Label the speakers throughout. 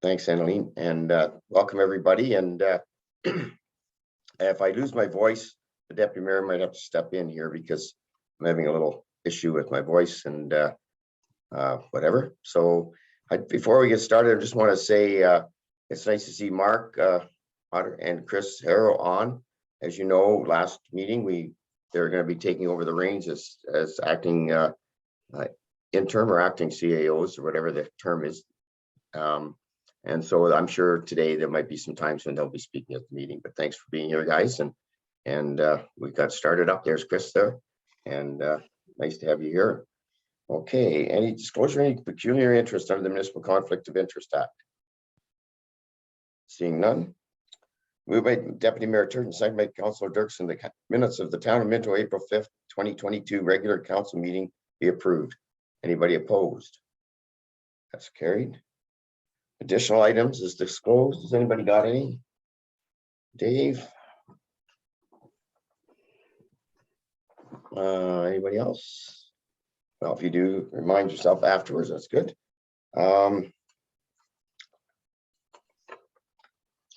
Speaker 1: Thanks, Annalene, and welcome everybody. And if I lose my voice, the deputy mayor might have to step in here because I'm having a little issue with my voice and whatever. So before we get started, I just want to say it's nice to see Mark and Chris Harrow on. As you know, last meeting they're going to be taking over the reins as acting interim or acting CAOs or whatever the term is. And so I'm sure today there might be some times when they'll be speaking at the meeting, but thanks for being here, guys. And we got started up. There's Chris there, and nice to have you here. Okay, any disclosure, any peculiar interest under the Municipal Conflict of Interest Act? Seeing none. Moved by Deputy Mayor Turton, second by Councillor Dirksen, the minutes of the Town of Minto, April 5th, 2022 regular council meeting be approved. Anybody opposed? That's carried. Additional items is disclosed. Has anybody got any? Dave? Anybody else? Well, if you do, remind yourself afterwards. That's good.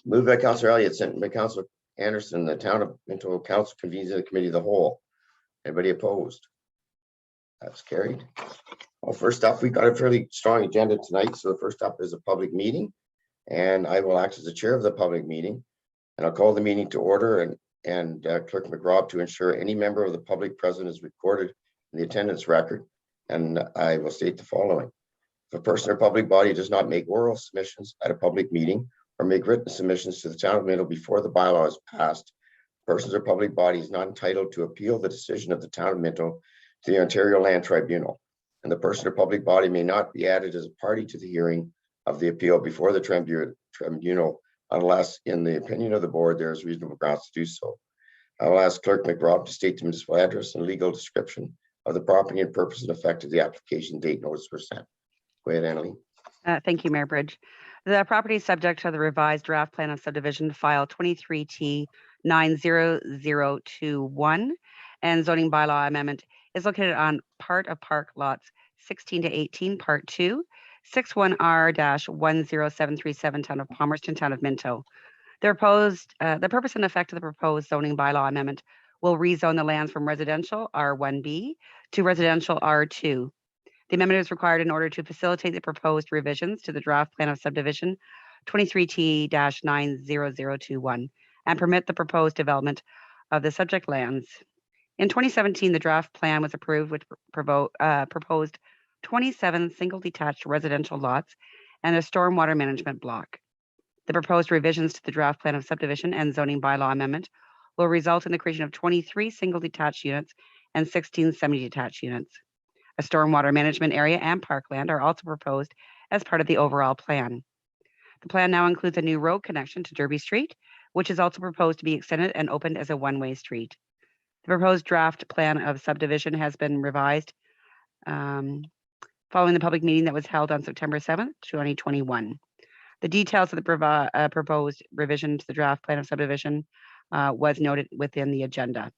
Speaker 1: Moved by Councillor Elliott, sent by Councillor Anderson, the Town of Minto Council convenes the committee of the whole. Anybody opposed? That's carried. Well, first up, we've got a fairly strong agenda tonight. So the first up is a public meeting, and I will act as the chair of the public meeting, and I'll call the meeting to order, and Clerk McRobb to ensure any member of the public present is recorded in the attendance record. And I will state the following. If a person or public body does not make oral submissions at a public meeting or make written submissions to the Town of Minto before the bylaw is passed, persons or public bodies not entitled to appeal the decision of the Town of Minto to the Ontario Land Tribunal, and the person or public body may not be added as a party to the hearing of the appeal before the tribunal unless, in the opinion of the board, there is reasonable grounds to do so. I will ask Clerk McRobb to state the municipal address and legal description of the property and purpose and effect of the application date notice were sent. Go ahead, Annalene.
Speaker 2: Thank you, Mayor Bridge. The property is subject to the revised draft plan of subdivision file 23T 90021 and zoning bylaw amendment is located on part of park lots 16 to 18, part 2, 61R-10737, Town of Palmerston, Town of Minto. The purpose and effect of the proposed zoning bylaw amendment will rezone the lands from residential R1B to residential R2. The amendment is required in order to facilitate the proposed revisions to the draft plan of subdivision 23T-90021 and permit the proposed development of the subject lands. In 2017, the draft plan was approved, which proposed 27 single detached residential lots and a stormwater management block. The proposed revisions to the draft plan of subdivision and zoning bylaw amendment will result in the creation of 23 single detached units and 16 semi-detached units. A stormwater management area and parkland are also proposed as part of the overall plan. The plan now includes a new road connection to Derby Street, which is also proposed to be extended and opened as a one-way street. The proposed draft plan of subdivision has been revised following the public meeting that was held on September 7th, 2021. The details of the proposed revision to the draft plan of subdivision was noted within the agenda.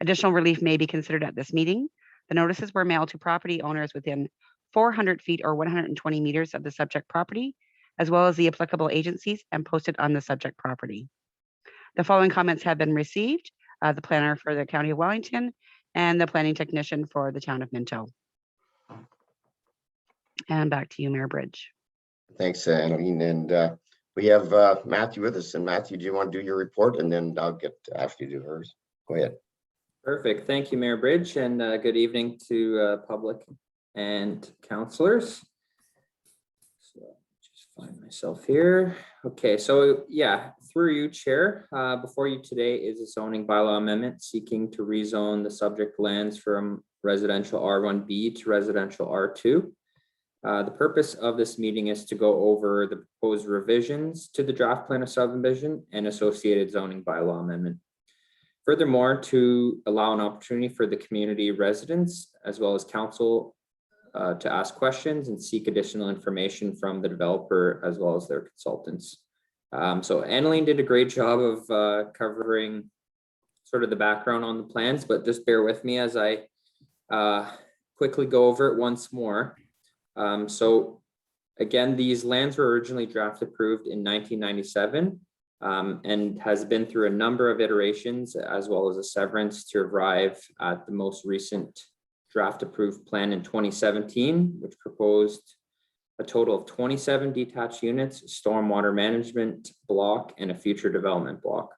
Speaker 2: Additional relief may be considered at this meeting. The notices were mailed to property owners within 400 feet or 120 meters of the subject property, as well as the applicable agencies, and posted on the subject property. The following comments have been received: the planner for the County of Wellington and the planning technician for the Town of Minto. And back to you, Mayor Bridge.
Speaker 1: Thanks, Annalene. And we have Matthew with us. And Matthew, do you want to do your report? And then I'll get to ask you to do hers. Go ahead.
Speaker 3: Perfect. Thank you, Mayor Bridge, and good evening to public and councillors. So just find myself here. Okay, so yeah, through you, Chair, before you today is a zoning bylaw amendment seeking to rezone the subject lands from residential R1B to residential R2. The purpose of this meeting is to go over the proposed revisions to the draft plan of subdivision and associated zoning bylaw amendment. Furthermore, to allow an opportunity for the community residents as well as council to ask questions and seek additional information from the developer as well as their consultants. So Annalene did a great job of covering sort of the background on the plans, but just bear with me as I quickly go over it once more. So Again, these lands were originally draft approved in 1997 and has been through a number of iterations as well as a severance to arrive at the most recent draft approved plan in 2017, which proposed a total of 27 detached units, stormwater management block, and a future development block.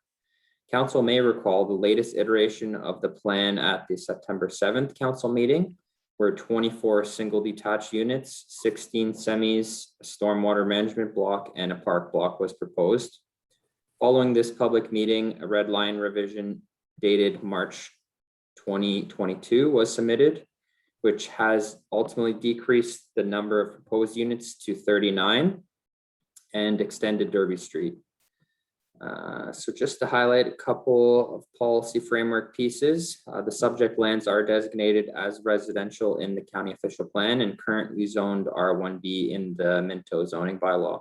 Speaker 3: Council may recall the latest iteration of the plan at the September 7th council meeting, where 24 single detached units, 16 semis, a stormwater management block, and a park block was proposed. Following this public meeting, a red line revision dated March 2022 was submitted, which has ultimately decreased the number of proposed units to 39 and extended Derby Street. So just to highlight a couple of policy framework pieces, the subject lands are designated as residential in the county official plan and currently zoned R1B in the Minto zoning bylaw.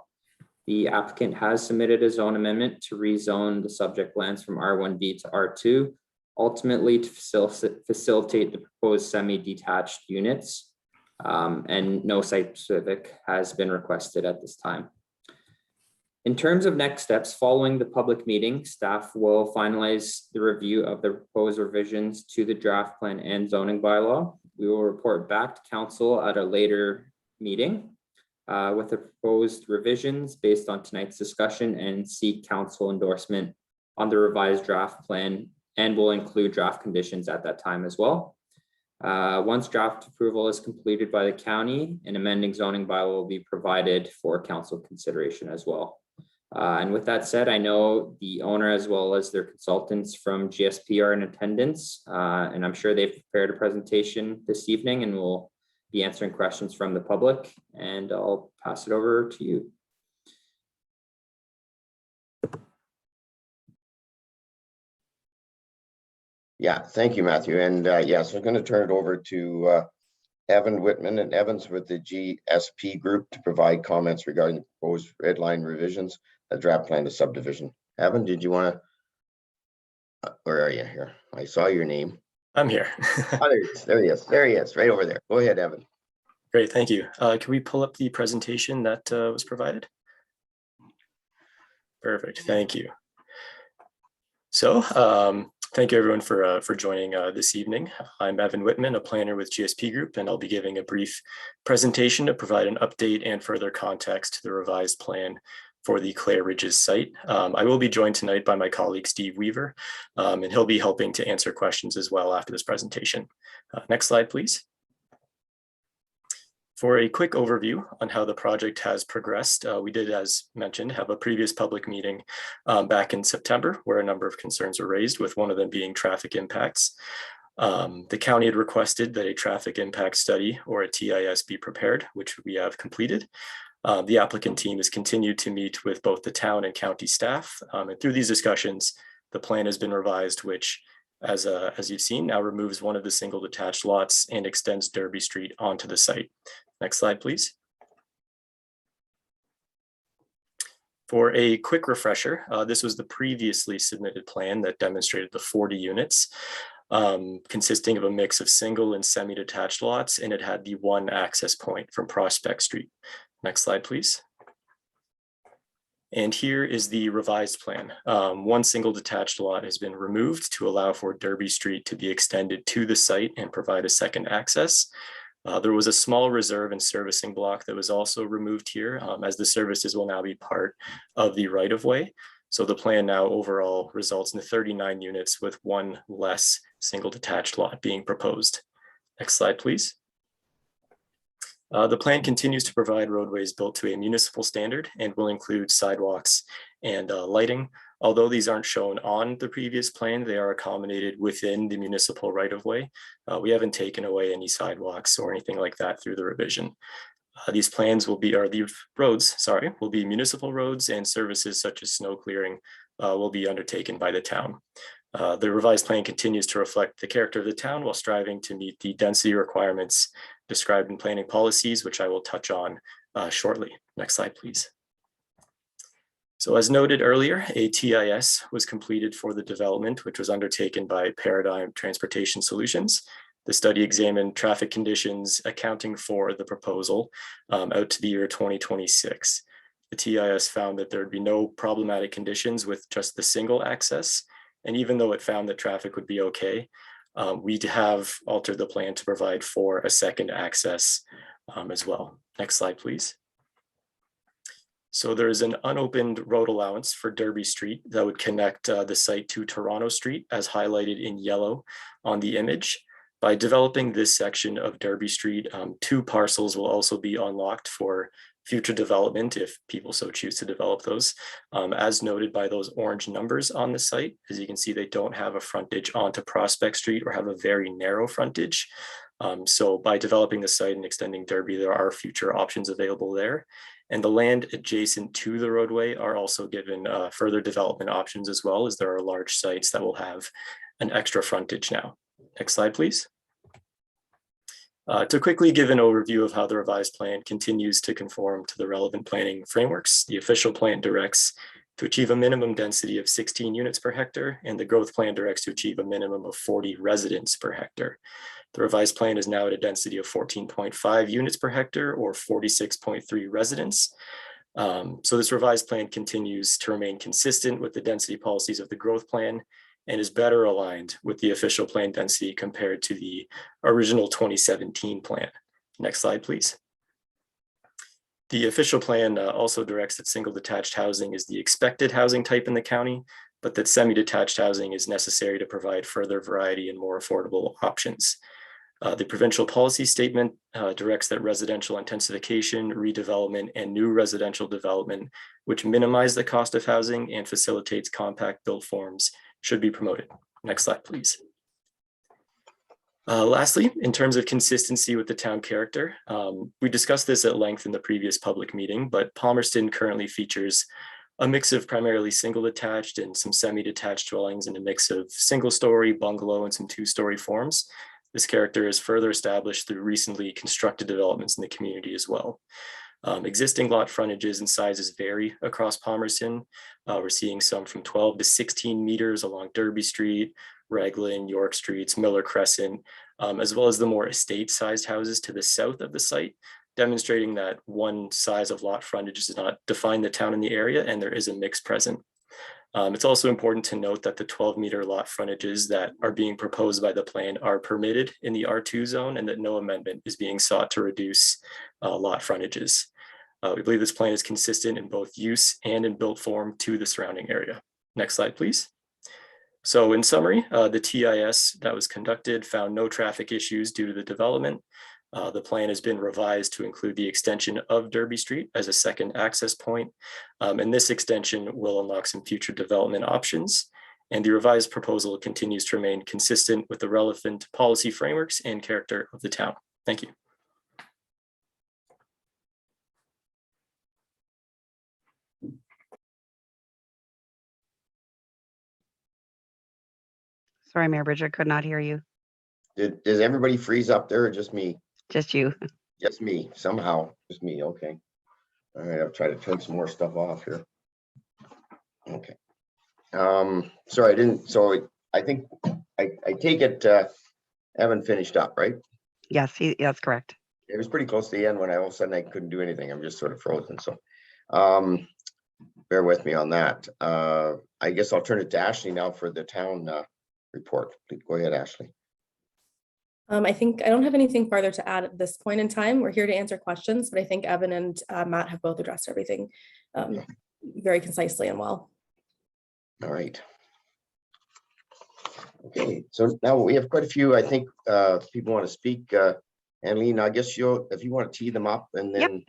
Speaker 3: The applicant has submitted a zone amendment to rezone the subject lands from R1B to R2, ultimately to facilitate the proposed semi-detached units, and no site specific has been requested at this time. In terms of next steps, following the public meeting, staff will finalize the review of the proposed revisions to the draft plan and zoning bylaw. We will report back to council at a later meeting with the proposed revisions based on tonight's discussion and seek council endorsement on the revised draft plan, and will include draft conditions at that time as well. Once draft approval is completed by the county, an amending zoning bylaw will be provided for council consideration as well. And with that said, I know the owner as well as their consultants from GSP are in attendance, and I'm sure they've prepared a presentation this evening and will be answering questions from the public, and I'll pass it over to you.
Speaker 1: Yeah, thank you, Matthew. And yes, we're going to turn it over to Evan Whitman and Evans with the GSP group to provide comments regarding the proposed red line revisions, the draft plan to subdivision. Evan, did you want to? Where are you here? I saw your name.
Speaker 4: I'm here.
Speaker 1: Oh, there he is. There he is, right over there. Go ahead, Evan.
Speaker 4: Great, thank you. Can we pull up the presentation that was provided? Perfect, thank you. So, thank you everyone for joining this evening. I'm Evan Whitman, a planner with GSP Group, and I'll be giving a brief presentation to provide an update and further context to the revised plan for the Clare Ridges site. I will be joined tonight by my colleague, Steve Weaver, and he'll be helping to answer questions as well after this presentation. Next slide, please. For a quick overview on how the project has progressed, we did, as mentioned, have a previous public meeting back in September where a number of concerns were raised, with one of them being traffic impacts. The county had requested that a traffic impact study or a TIS be prepared, which we have completed. The applicant team has continued to meet with both the town and county staff, and through these discussions, the plan has been revised, which, as you've seen, now removes one of the single detached lots and extends Derby Street onto the site. Next slide, please. For a quick refresher, this was the previously submitted plan that demonstrated the 40 units, consisting of a mix of single and semi-detached lots, and it had the one access point from Prospect Street. Next slide, please. And here is the revised plan. One single detached lot has been removed to allow for Derby Street to be extended to the site and provide a second access. There was a small reserve and servicing block that was also removed here, as the services will now be part of the right-of-way. So the plan now overall results in the 39 units with one less single detached lot being proposed. Next slide, please. The plan continues to provide roadways built to a municipal standard and will include sidewalks and lighting. Although these aren't shown on the previous plan, they are accommodated within the municipal right-of-way. We haven't taken away any sidewalks or anything like that through the revision. These plans will be, or the roads, sorry, will be municipal roads, and services such as snow clearing will be undertaken by the town. The revised plan continues to reflect the character of the town while striving to meet the density requirements described in planning policies, which I will touch on shortly. Next slide, please. So as noted earlier, a TIS was completed for the development, which was undertaken by Paradigm Transportation Solutions. The study examined traffic conditions accounting for the proposal out to the year 2026. The TIS found that there would be no problematic conditions with just the single access. And even though it found that traffic would be okay, we have altered the plan to provide for a second access as well. Next slide, please. So there's an unopened road allowance for Derby Street that would connect the site to Toronto Street as highlighted in yellow on the image. By developing this section of Derby Street, 2 parcels will also be unlocked for future development if people so choose to develop those. As noted by those orange numbers on the site, as you can see, they don't have a frontage onto Prospect Street or have a very narrow frontage. So by developing the site and extending Derby, there are future options available there. And the land adjacent to the roadway are also given further development options as well, as there are large sites that will have an extra frontage now. Next slide, please. To quickly give an overview of how the revised plan continues to conform to the relevant planning frameworks, the official plan directs to achieve a minimum density of 16 units per hectare, and the growth plan directs to achieve a minimum of 40 residents per hectare. The revised plan is now at a density of 14.5 units per hectare or 46.3 residents. So this revised plan continues to remain consistent with the density policies of the growth plan and is better aligned with the official plan density compared to the original 2017 plan. Next slide, please. The official plan also directs that single detached housing is the expected housing type in the county, but that semi-detached housing is necessary to provide further variety and more affordable options. The provincial policy statement directs that residential intensification, redevelopment, and new residential development, which minimize the cost of housing and facilitates compact built forms, should be promoted. Next slide, please. Lastly, in terms of consistency with the town character, we discussed this at length in the previous public meeting, but Palmerston currently features a mix of primarily single detached and some semi-detached dwellings and a mix of single-story, bungalow, and some two-story forms. This character is further established through recently constructed developments in the community as well. Existing lot frontages and sizes vary across Palmerston. We're seeing some from 12 to 16 meters along Derby Street, Raglan, York Streets, Miller Crescent, as well as the more estate-sized houses to the south of the site, demonstrating that one size of lot frontage does not define the town in the area, and there is a mix present. It's also important to note that the 12-meter lot frontages that are being proposed by the plan are permitted in the R2 zone, and that no amendment is being sought to reduce lot frontages. We believe this plan is consistent in both use and in built form to the surrounding area. Next slide, please. So in summary, the TIS that was conducted found no traffic issues due to the development. The plan has been revised to include the extension of Derby Street as a second access point, and this extension will unlock some future development options. And the revised proposal continues to remain consistent with the relevant policy frameworks and character of the town. Thank you.
Speaker 2: Sorry, Mayor Bridget, could not hear you.
Speaker 1: Does everybody freeze up there or just me?
Speaker 2: Just you.
Speaker 1: Just me, somehow, just me, okay. All right, I'll try to turn some more stuff off here. Okay. Sorry, I didn't, so I think, I take it, Evan finished up, right?
Speaker 2: Yes, that's correct.
Speaker 1: It was pretty close to the end when all of a sudden I couldn't do anything. I'm just sort of frozen, so. Bear with me on that. I guess I'll turn it to Ashley now for the town report. Please go ahead, Ashley.
Speaker 5: I think I don't have anything further to add at this point in time. We're here to answer questions, but I think Evan and Matt have both addressed everything very concisely and well.
Speaker 1: All right. Okay, so now we have quite a few, I think, people want to speak. And Lynn, I guess if you want to tee them up and then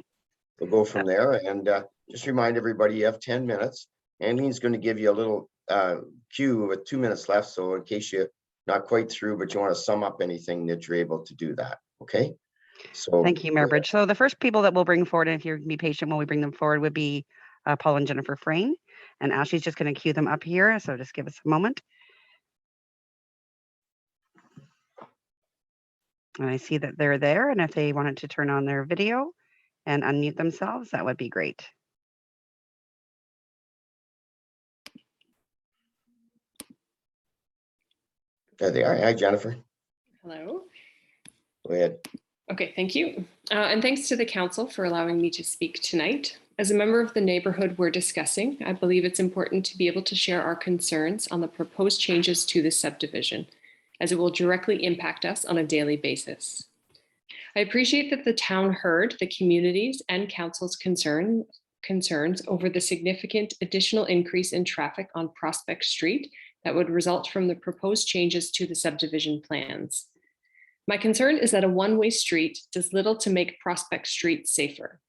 Speaker 1: we'll go from there. And just remind everybody you have 10 minutes. And Lynn's going to give you a little cue with 2 minutes left. So in case you're not quite through, but you want to sum up anything that you're able to do that. Okay. So
Speaker 2: thank you, Mayor Bridge. So the first people that we'll bring forward, and if you can be patient when we bring them forward, would be Paul and Jennifer Frayne. And Ashley's just going to cue them up here. So just give us a moment. And I see that they're there. And if they wanted to turn on their video and unmute themselves, that would be great.
Speaker 1: There they are. Hi, Jennifer.
Speaker 6: Hello.
Speaker 1: Go ahead.
Speaker 6: Okay, thank you. And thanks to the council for allowing me to speak tonight. As a member of the neighborhood we're discussing, I believe it's important to be able to share our concerns on the proposed changes to the subdivision, as it will directly impact us on a daily basis. I appreciate that the town heard the community's and council's concerns over the significant additional increase in traffic on Prospect Street that would result from the proposed changes to the subdivision plans. My concern is that a one-way street does little to make Prospect Street safer.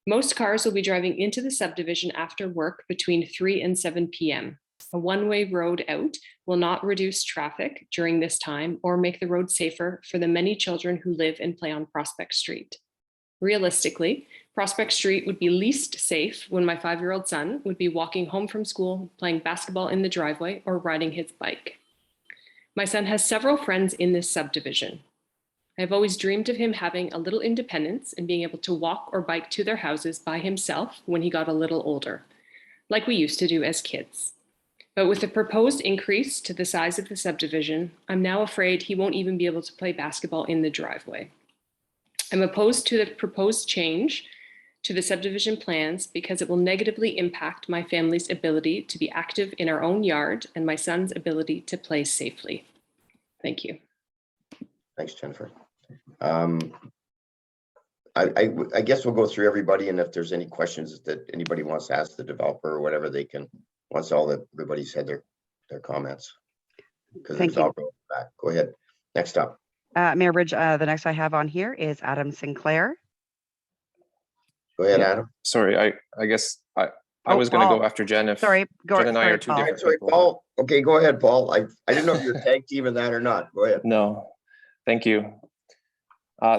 Speaker 6: Most cars will be driving into the subdivision after work between 3 and 7 p.m. A one-way road out will not reduce traffic during this time or make the road safer for the many children who live and play on Prospect Street. Realistically, Prospect Street would be least safe when my 5-year-old son would be walking home from school, playing basketball in the driveway, or riding his bike. My son has several friends in this subdivision. I've always dreamed of him having a little independence and being able to walk or bike to their houses by himself when he got a little older, like we used to do as kids. But with the proposed increase to the size of the subdivision, I'm now afraid he won't even be able to play basketball in the driveway. I'm opposed to the proposed change to the subdivision plans because it will negatively impact my family's ability to be active in our own yard and my son's ability to play safely. Thank you.
Speaker 1: Thanks, Jennifer. I guess we'll go through everybody, and if there's any questions that anybody wants to ask the developer or whatever, they can, once everybody's had their comments. Because it's all going back. Go ahead. Next up.
Speaker 2: Mayor Bridge, the next I have on here is Adam Sinclair.
Speaker 1: Go ahead, Adam.
Speaker 7: Sorry, I guess I was going to go after Jen if
Speaker 2: Sorry,
Speaker 7: Jen and I are two
Speaker 2: Paul.
Speaker 7: different
Speaker 1: Sorry,
Speaker 7: people.
Speaker 1: Paul. Okay, go ahead, Paul. I didn't know if you were tag teaming that or not. Go ahead.
Speaker 7: No, thank you.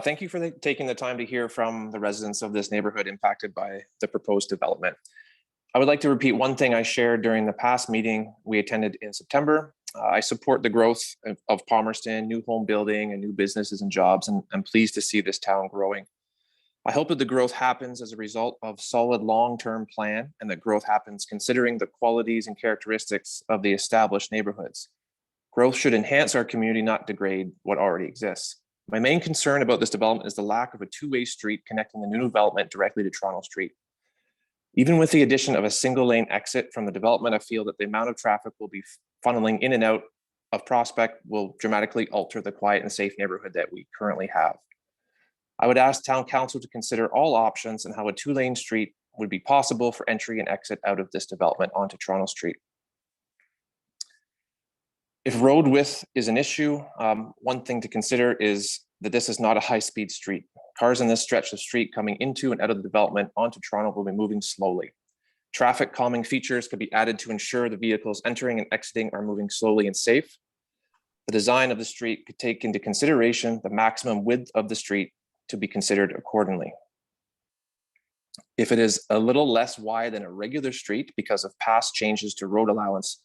Speaker 7: Thank you for taking the time to hear from the residents of this neighborhood impacted by the proposed development. I would like to repeat one thing I shared during the past meeting we attended in September. I support the growth of Palmerston, new home building and new businesses and jobs, and I'm pleased to see this town growing. I hope that the growth happens as a result of solid long-term plan and that growth happens considering the qualities and characteristics of the established neighborhoods. Growth should enhance our community, not degrade what already exists. My main concern about this development is the lack of a two-way street connecting the new development directly to Toronto Street. Even with the addition of a single lane exit from the development, I feel that the amount of traffic will be funneling in and out of Prospect will dramatically alter the quiet and safe neighborhood that we currently have. I would ask Town Council to consider all options and how a two-lane street would be possible for entry and exit out of this development onto Toronto Street. If road width is an issue, one thing to consider is that this is not a high-speed street. Cars in this stretch of street coming into and out of the development onto Toronto will be moving slowly. Traffic calming features could be added to ensure the vehicles entering and exiting are moving slowly and safe. The design of the street could take into consideration the maximum width of the street to be considered accordingly. If it is a little less wide than a regular street because of past changes to road allowance,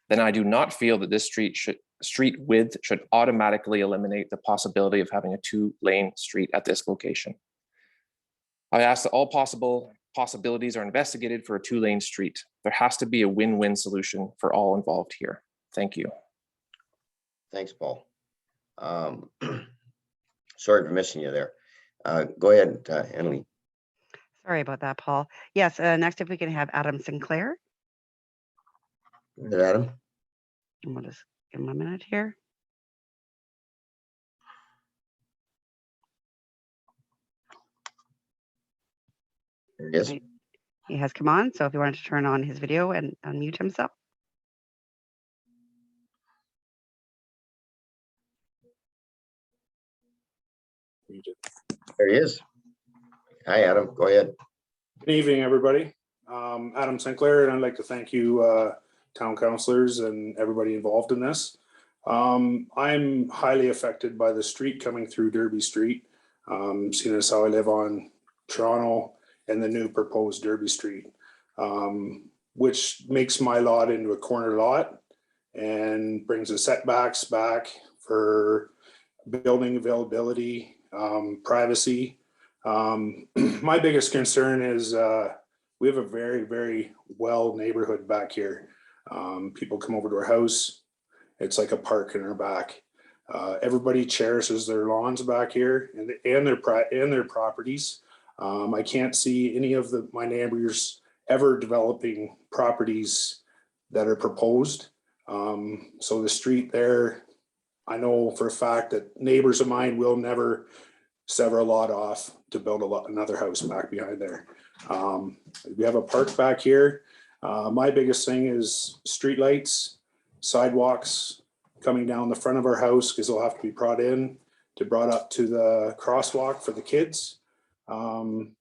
Speaker 7: then I do not feel that this street width should automatically eliminate the possibility of having a two-lane street at this location. I ask that all possibilities are investigated for a two-lane street. There has to be a win-win solution for all involved here. Thank you.
Speaker 1: Thanks, Paul. Sorry for missing you there. Go ahead, Emily.
Speaker 2: Sorry about that, Paul. Yes, next if we can have Adam Sinclair.
Speaker 1: Go ahead, Adam.
Speaker 2: And we'll just give him a minute here.
Speaker 1: There he is.
Speaker 2: Right. He has come on, so if you wanted to turn on his video and unmute himself.
Speaker 1: There he is. Hi, Adam. Go ahead.
Speaker 8: Good evening, everybody. Adam Sinclair, and I'd like to thank you, town councilors and everybody involved in this. I'm highly affected by the street coming through Derby Street, seeing as how I live on Toronto and the new proposed Derby Street, which makes my lot into a corner lot and brings the setbacks back for building availability, privacy. My biggest concern is we have a very, very well neighborhood back here. People come over to our house. It's like a park in our back. Everybody cherishes their lawns back here and their properties. I can't see any of my neighbors ever developing properties that are proposed. So the street there, I know for a fact that neighbors of mine will never sever a lot off to build another house back behind there. We have a park back here. My biggest thing is streetlights, sidewalks coming down the front of our house, because they'll have to be brought up to the crosswalk for the kids.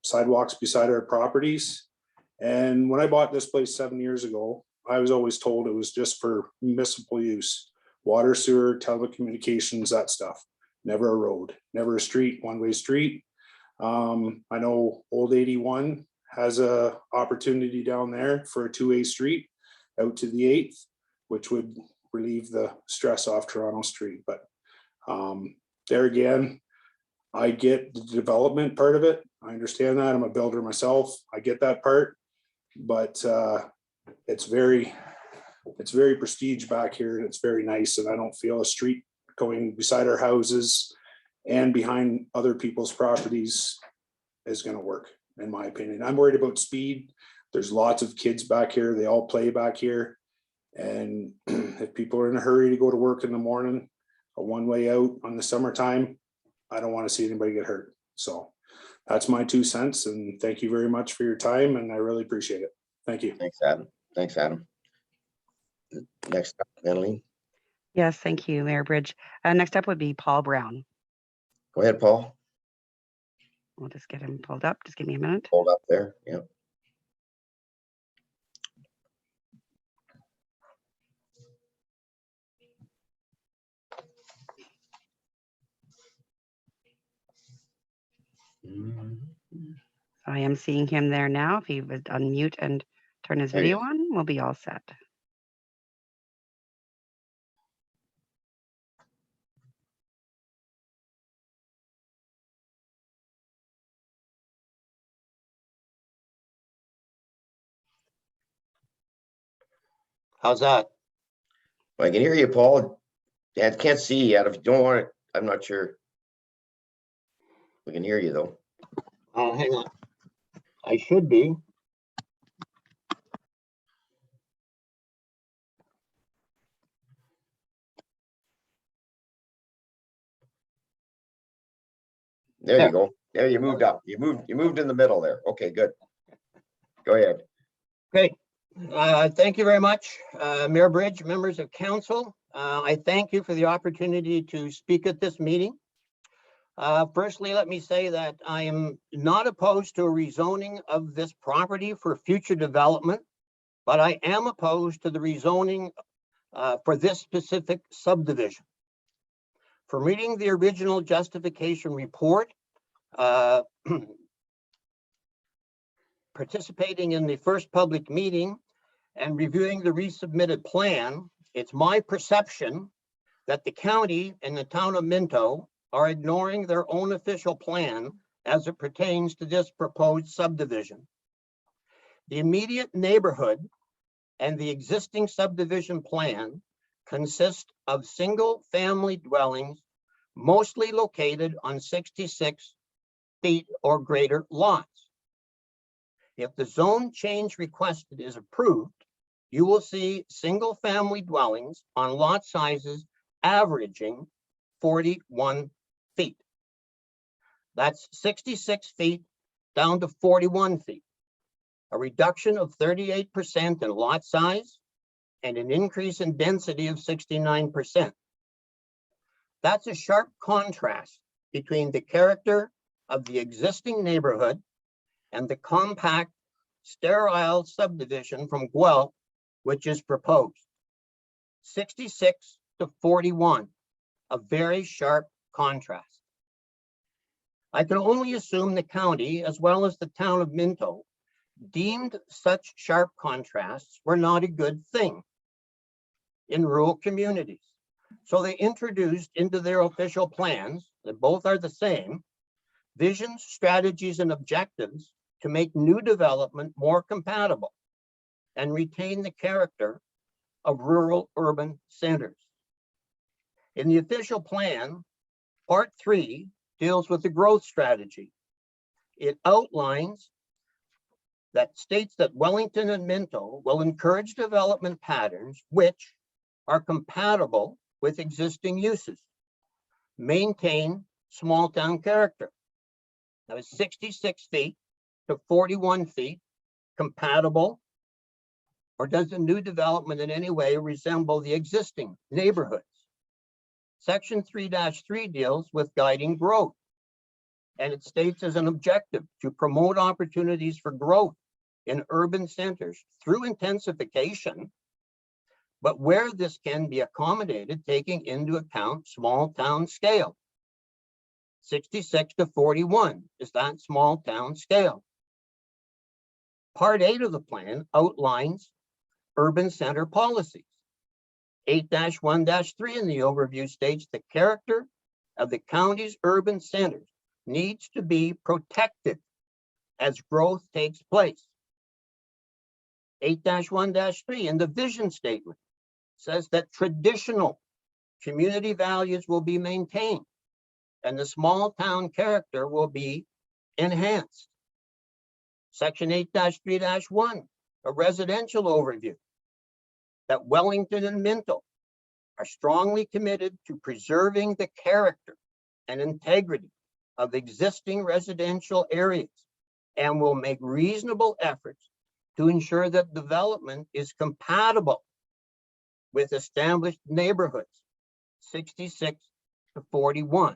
Speaker 8: Sidewalks beside our properties. And when I bought this place 7 years ago, I was always told it was just for municipal use, water, sewer, telecommunications, that stuff. Never a road, never a street, one-way street. I know Old 81 has a opportunity down there for a two-way street out to the 8th, which would relieve the stress off Toronto Street. But there again, I get the development part of it. I understand that. I'm a builder myself. I get that part, but it's very prestige back here, and it's very nice. And I don't feel a street going beside our houses and behind other people's properties is going to work, in my opinion. I'm worried about speed. There's lots of kids back here. They all play back here. And if people are in a hurry to go to work in the morning, a one-way out on the summertime, I don't want to see anybody get hurt. So that's my 2 cents. And thank you very much for your time. And I really appreciate it. Thank you.
Speaker 1: Thanks, Adam. Thanks, Adam. Next up, Annalene.
Speaker 2: Yes, thank you, Mayor Bridge. Next up would be Paul Brown.
Speaker 1: Go ahead, Paul.
Speaker 2: We'll just get him pulled up. Just give me a minute.
Speaker 1: Hold up there. Yeah.
Speaker 2: I am seeing him there now. If he would unmute and turn his
Speaker 1: There he
Speaker 2: video on, we'll be all set.
Speaker 9: How's that?
Speaker 1: Well, I can hear you, Paul. I can't see you yet. If you don't want it, I'm not sure. We can hear you though.
Speaker 9: Hang on. I should be.
Speaker 1: There you go. There you moved up. You moved in the middle there. Okay, good. Go ahead.
Speaker 9: Great. Thank you very much, Mayor Bridge, members of council. I thank you for the opportunity to speak at this meeting. Firstly, let me say that I am not opposed to a rezoning of this property for future development, but I am opposed to the rezoning for this specific subdivision. From reading the original justification report, participating in the first public meeting and reviewing the resubmitted plan, it's my perception that the county and the town of Minto are ignoring their own official plan as it pertains to this proposed subdivision. The immediate neighborhood and the existing subdivision plan consist of single-family dwellings, mostly located on 66 feet or greater lots. If the zone change requested is approved, you will see single-family dwellings on lot sizes averaging 41 feet. That's 66 feet down to 41 feet, a reduction of 38% in lot size and an increase in density of 69%. That's a sharp contrast between the character of the existing neighborhood and the compact, sterile subdivision from Guelph, which is proposed. 66 to 41, a very sharp contrast. I can only assume the county, as well as the town of Minto, deemed such sharp contrasts were not a good thing in rural communities. So they introduced into their official plans, that both are the same, visions, strategies, and objectives to make new development more compatible and retain the character of rural urban centers. In the official plan, Part 3 deals with the growth strategy. It outlines that states that Wellington and Minto will encourage development patterns which are compatible with existing uses, maintain small town character. Now, is 66 feet to 41 feet compatible, or does the new development in any way resemble the existing neighborhoods? Section 3-3 deals with guiding growth, and it states as an objective to promote opportunities for growth in urban centers through intensification, but where this can be accommodated, taking into account small town scale. 66 to 41 is that small town scale. Part 8 of the plan outlines urban center policies. 8-1-3 in the overview states the character of the county's urban centers needs to be protected as growth takes place. 8-1-3 in the vision statement says that traditional community values will be maintained and the small town character will be enhanced. Section 8-3-1, a residential overview, that Wellington and Minto are strongly committed to preserving the character and integrity of existing residential areas and will make reasonable efforts to ensure that development is compatible with established neighborhoods. 66 to 41.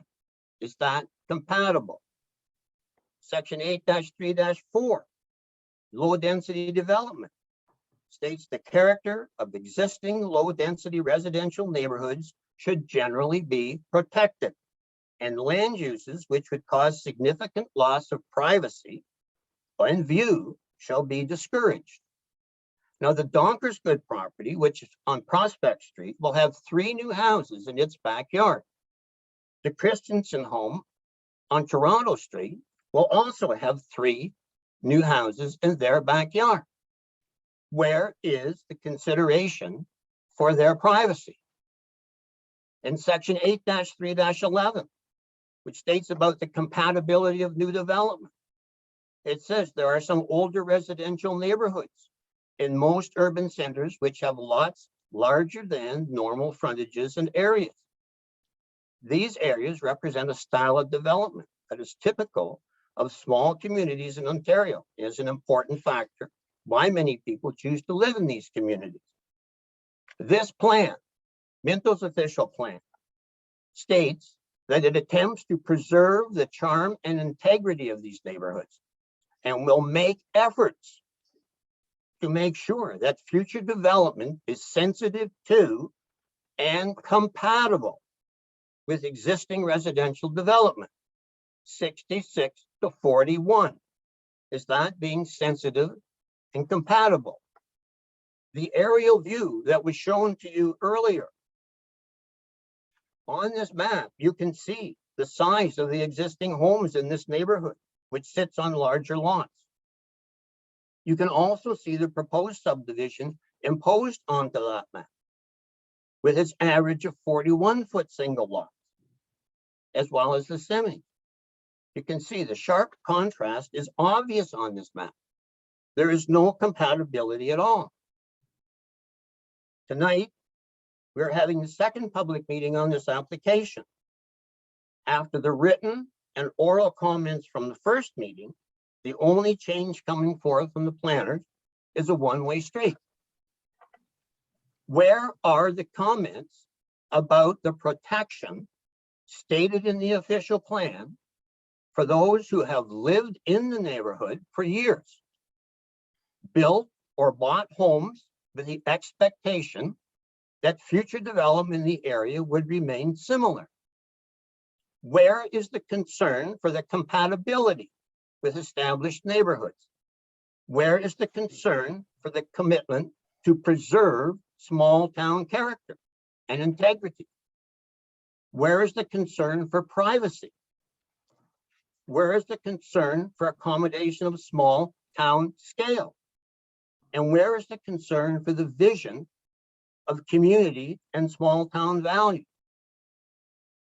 Speaker 9: Is that compatible? Section 8-3-4, low density development, states the character of existing low density residential neighborhoods should generally be protected, and land uses which would cause significant loss of privacy and view shall be discouraged. Now, the Donkersgood property, which is on Prospect Street, will have 3 new houses in its backyard. The Christensen home on Toronto Street will also have 3 new houses in their backyard. Where is the consideration for their privacy? In section 8-3-11, which states about the compatibility of new development, it says there are some older residential neighborhoods in most urban centers which have lots larger than normal frontages and areas. These areas represent a style of development that is typical of small communities in Ontario. It is an important factor why many people choose to live in these communities. This plan, Minto's official plan, states that it attempts to preserve the charm and integrity of these neighborhoods and will make efforts to make sure that future development is sensitive to and compatible with existing residential development. 66 to 41. Is that being sensitive and compatible? The aerial view that was shown to you earlier. On this map, you can see the size of the existing homes in this neighborhood, which sits on larger lots. You can also see the proposed subdivision imposed onto that map with its average of 41-foot single lots, as well as the semi. You can see the sharp contrast is obvious on this map. There is no compatibility at all. Tonight, we're having the second public meeting on this application. After the written and oral comments from the first meeting, the only change coming forth from the planners is a one-way street. Where are the comments about the protection stated in the official plan for those who have lived in the neighborhood for years, built or bought homes with the expectation that future development in the area would remain similar? Where is the concern for the compatibility with established neighborhoods? Where is the concern for the commitment to preserve small town character and integrity? Where is the concern for privacy? Where is the concern for accommodation of small town scale? And where is the concern for the vision of community and small town value?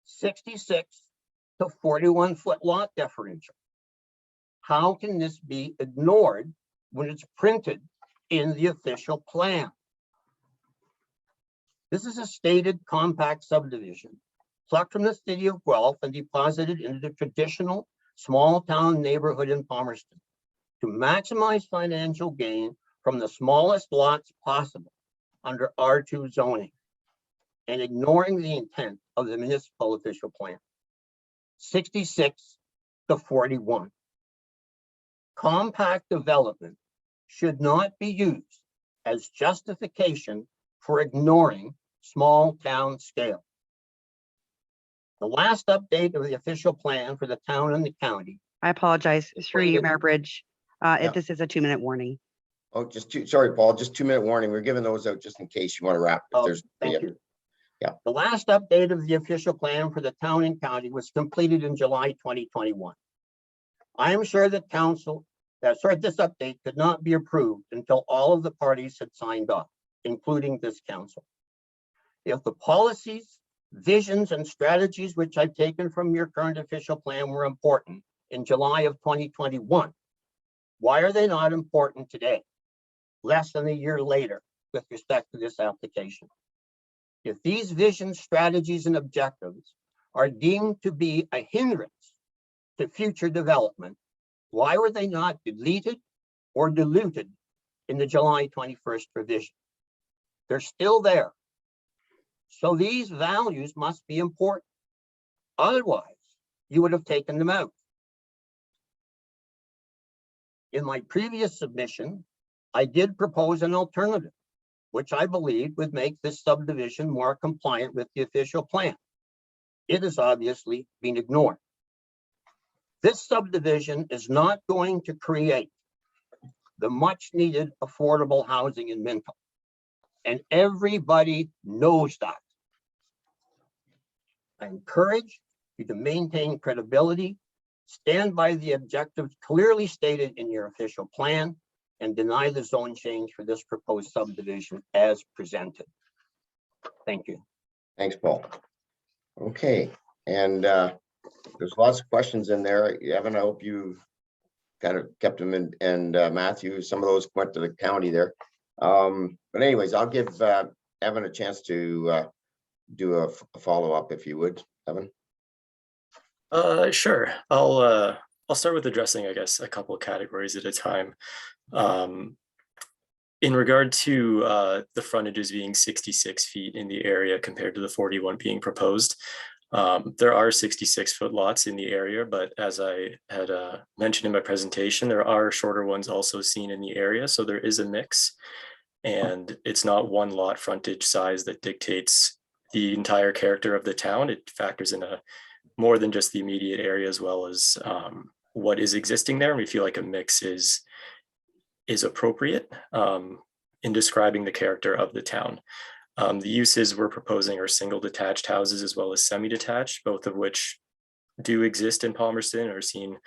Speaker 9: 66 to 41 foot lot differential. How can this be ignored when it's printed in the official plan? This is a stated compact subdivision plucked from the city of Guelph and deposited into the traditional small town neighborhood in Palmerston to maximize financial gain from the smallest lots possible under R2 zoning and ignoring the intent of the municipal official plan. 66 to 41. Compact development should not be used as justification for ignoring small town scale. The last update of the official plan for the town and the county.
Speaker 2: I apologize. Through you,
Speaker 9: Waited.
Speaker 2: Mayor Bridge. If this is a 2-minute warning.
Speaker 1: Oh, sorry, Paul, just 2-minute warning. We're giving those out just in case you want to wrap. If
Speaker 9: Oh,
Speaker 1: there's,
Speaker 9: thank you.
Speaker 1: Yeah.
Speaker 9: The last update of the official plan for the town and county was completed in July 2021. I am sure that this update could not be approved until all of the parties had signed off, including this council. If the policies, visions, and strategies which I've taken from your current official plan were important in July of 2021, why are they not important today, less than a year later, with respect to this application? If these visions, strategies, and objectives are deemed to be a hindrance to future development, why were they not deleted or diluted in the July 21st revision? They're still there. So these values must be important. Otherwise, you would have taken them out. In my previous submission, I did propose an alternative, which I believe would make this subdivision more compliant with the official plan. It has obviously been ignored. This subdivision is not going to create the much needed affordable housing in Minto. And everybody knows that. I encourage you to maintain credibility, stand by the objectives clearly stated in your official plan, and deny the zone change for this proposed subdivision as presented. Thank you.
Speaker 1: Thanks, Paul. Okay, and there's lots of questions in there. Evan, I hope you kind of kept them in, and Matthew, some of those went to the county there. But anyways, I'll give Evan a chance to do a follow-up if you would, Evan.
Speaker 4: Sure. I'll start with addressing, I guess, a couple of categories at a time. In regard to the frontages being 66 feet in the area compared to the 41 being proposed, there are 66-foot lots in the area, but as I had mentioned in my presentation, there are shorter ones also seen in the area, so there is a mix. And it's not one lot frontage size that dictates the entire character of the town. It factors in more than just the immediate area, as well as what is existing there. And we feel like a mix is appropriate in describing the character of the town. The uses we're proposing are single detached houses as well as semi-detached, both of which do exist in Palmerston or seen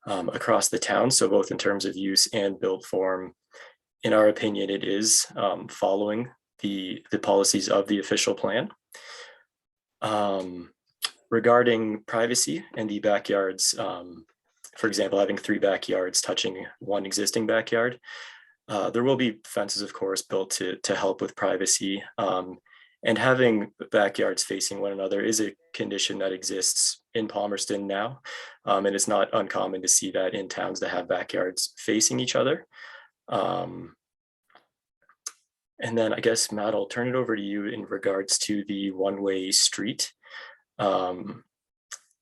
Speaker 4: across the town. So both in terms of use and built form, in our opinion, it is following the policies of the official plan. Regarding privacy and the backyards, for example, having 3 backyards touching one existing backyard, there will be fences, of course, built to help with privacy. And having backyards facing one another is a condition that exists in Palmerston now. And it's not uncommon to see that in towns that have backyards facing each other. And then I guess, Matt, I'll turn it over to you in regards to the one-way street and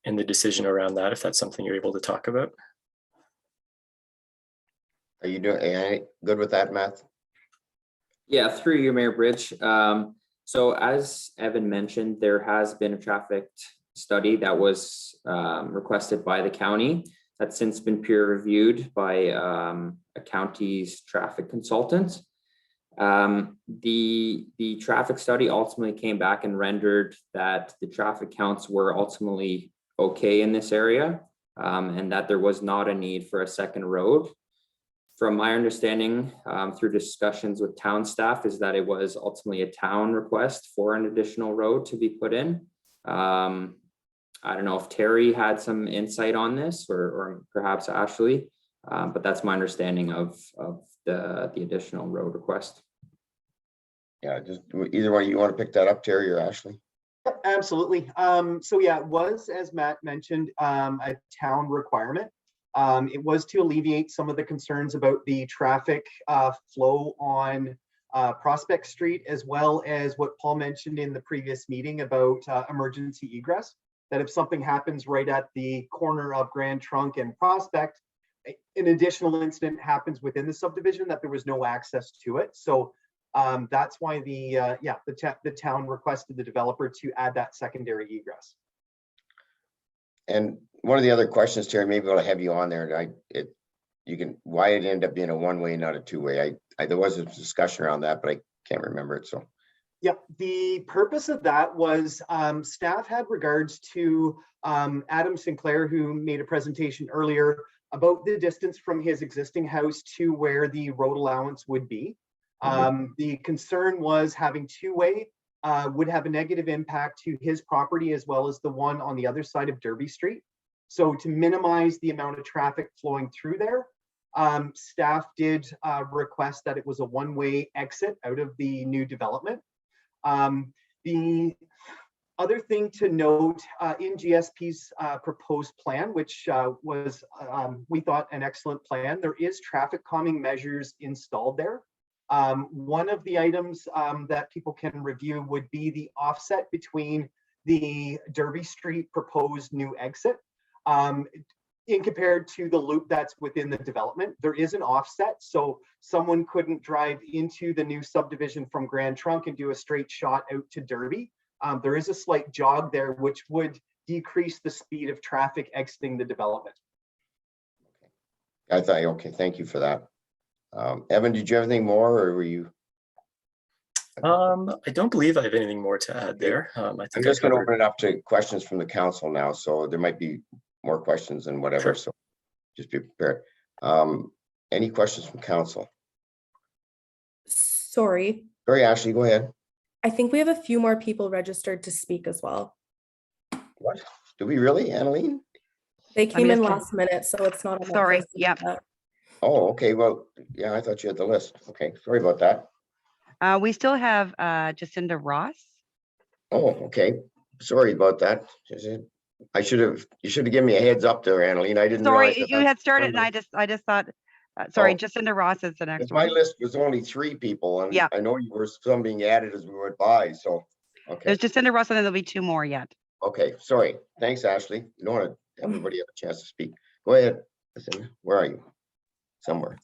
Speaker 4: the decision around that, if that's something you're able to talk about.
Speaker 1: Are you doing good with that, Matt?
Speaker 3: Yeah, through you, Mayor Bridge. So as Evan mentioned, there has been a traffic study that was requested by the county that's since been peer reviewed by a county's traffic consultant. The traffic study ultimately came back and rendered that the traffic counts were ultimately okay in this area, and that there was not a need for a second road. From my understanding, through discussions with town staff, is that it was ultimately a town request for an additional road to be put in. I don't know if Terry had some insight on this or perhaps Ashley, but that's my understanding of the additional road request.
Speaker 1: Yeah, just either one, you want to pick that up, Terry or Ashley?
Speaker 10: Absolutely. So yeah, it was, as Matt mentioned, a town requirement. It was to alleviate some of the concerns about the traffic flow on Prospect Street, as well as what Paul mentioned in the previous meeting about emergency egress, that if something happens right at the corner of Grand Trunk and Prospect, an additional incident happens within the subdivision, that there was no access to it. So that's why the town requested the developer to add that secondary egress.
Speaker 1: And one of the other questions, Terry, maybe I'll have you on there. Why it ended up being a one-way, not a two-way. There was a discussion around that, but I can't remember it. So.
Speaker 10: Yeah, the purpose of that was staff had regards to Adam Sinclair, who made a presentation earlier about the distance from his existing house to where the road allowance would be. The concern was having two-way would have a negative impact to his property as well as the one on the other side of Derby Street. So to minimize the amount of traffic flowing through there, staff did request that it was a one-way exit out of the new development. The other thing to note in GSP's proposed plan, which was, we thought, an excellent plan, there is traffic calming measures installed there. One of the items that people can review would be the offset between the Derby Street proposed new exit in compared to the loop that's within the development. There is an offset, so someone couldn't drive into the new subdivision from Grand Trunk and do a straight shot out to Derby. There is a slight jog there, which would decrease the speed of traffic exiting the development.
Speaker 1: I thought, okay, thank you for that. Evan, did you have anything more, or were you?
Speaker 4: I don't believe I have anything more to add there.
Speaker 1: I'm just going to open it up to questions from the council now, so there might be more questions and whatever. Sure. So just be prepared. Any questions from council?
Speaker 5: Sorry,
Speaker 1: Ashley, go ahead.
Speaker 5: I think we have a few more people registered to speak as well.
Speaker 1: What? Do we really, Annalene?
Speaker 5: They came in last minute, so it's not.
Speaker 2: Sorry. Yeah.
Speaker 1: Oh, okay. Well, yeah, I thought you had the list. Okay, sorry about that.
Speaker 2: We still have Jacinda Ross.
Speaker 1: Oh, okay. Sorry about that. You should have given me a heads up there, Annalene. I didn't.
Speaker 2: Sorry, you had started, and I just thought. Sorry, Jacinda Ross is the next one.
Speaker 1: My list was only 3 people, and yeah, I know you were some being added as we went by. So, okay.
Speaker 2: There's Jacinda Ross, and then there'll be 2 more yet.
Speaker 1: Okay, sorry. Thanks, Ashley. You don't want to everybody have a chance to speak. Go ahead. Jacinda, where are you? Somewhere.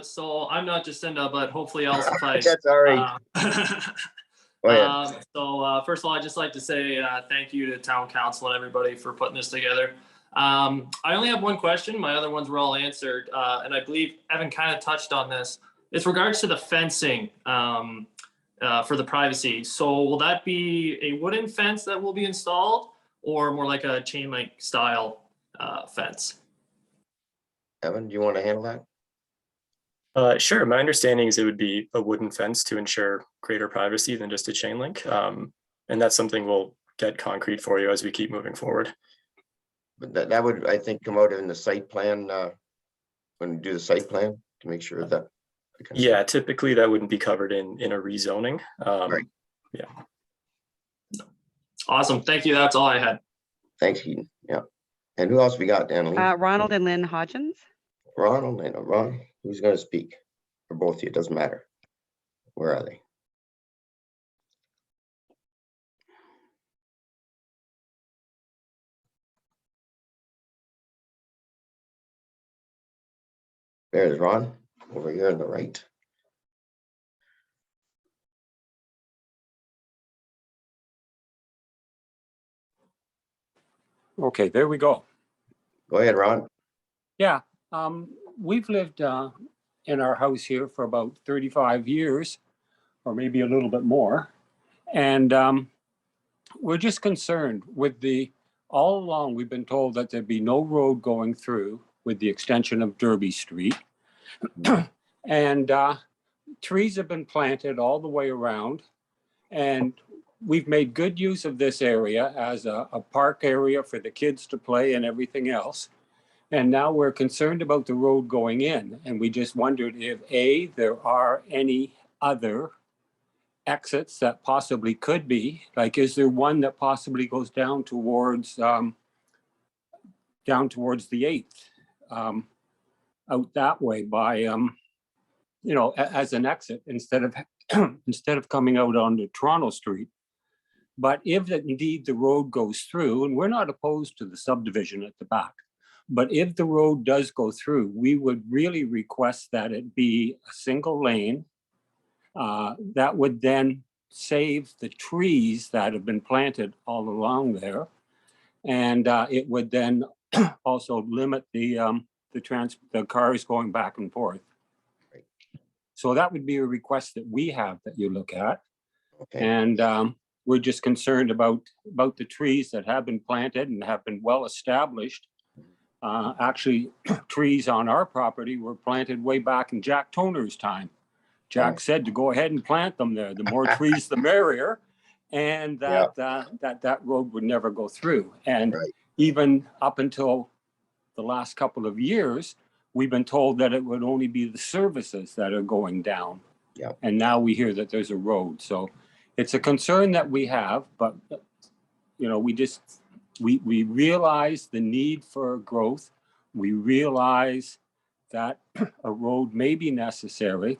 Speaker 11: So I'm not Jacinda, but hopefully I'll suffice.
Speaker 1: That's all right.
Speaker 11: First of all, I'd just like to say thank you to town council and everybody for putting this together. I only have one question. My other ones were all answered. And I believe Evan kind of touched on this. It's regards to the fencing for the privacy. So will that be a wooden fence that will be installed, or more like a chain link style fence?
Speaker 1: Evan, do you want to handle that?
Speaker 4: Sure. My understanding is it would be a wooden fence to ensure greater privacy than just a chain link. And that's something we'll get concrete for you as we keep moving forward.
Speaker 1: But that would, I think, come out in the site plan when you do the site plan to make sure that.
Speaker 4: Yeah, typically that wouldn't be covered in a rezoning.
Speaker 1: Right.
Speaker 4: Yeah.
Speaker 11: Awesome. Thank you. That's all I had.
Speaker 1: Thanks, Heaton. Yeah. And who else we got, Annalene?
Speaker 2: Ronald and Lynn Hodgins.
Speaker 1: Ronald and Ron. Who's going to speak? For both of you, it doesn't matter. Where are they? There's Ron over here on the right.
Speaker 12: Okay, there we go.
Speaker 1: Go ahead, Ron.
Speaker 12: Yeah, we've lived in our house here for about 35 years, or maybe a little bit more. And we're just concerned with all along we've been told that there'd be no road going through with the extension of Derby Street. And trees have been planted all the way around. And we've made good use of this area as a park area for the kids to play and everything else. And now we're concerned about the road going in, and we just wondered if there are any other exits that possibly could be, like, is there one that possibly goes down towards the 8th, out that way by, as an exit instead of coming out onto Toronto Street. But if indeed the road goes through, and we're not opposed to the subdivision at the back, but if the road does go through, we would really request that it be a single lane. That would then save the trees that have been planted all along there. And it would then also limit the cars going back and forth. So that would be a request that we have that you look at.
Speaker 1: Okay.
Speaker 12: And we're just concerned about the trees that have been planted and have been well established. Actually, trees on our property were planted way back in Jack Toner's time. Jack said to go ahead and plant them there. The more trees, the merrier. And that road would never go through. And even up until the last couple of years, we've been told that it would only be the services that are going down.
Speaker 1: Yeah.
Speaker 12: And now we hear that there's a road. So it's a concern that we have, but we realize the need for growth. We realize that a road may be necessary,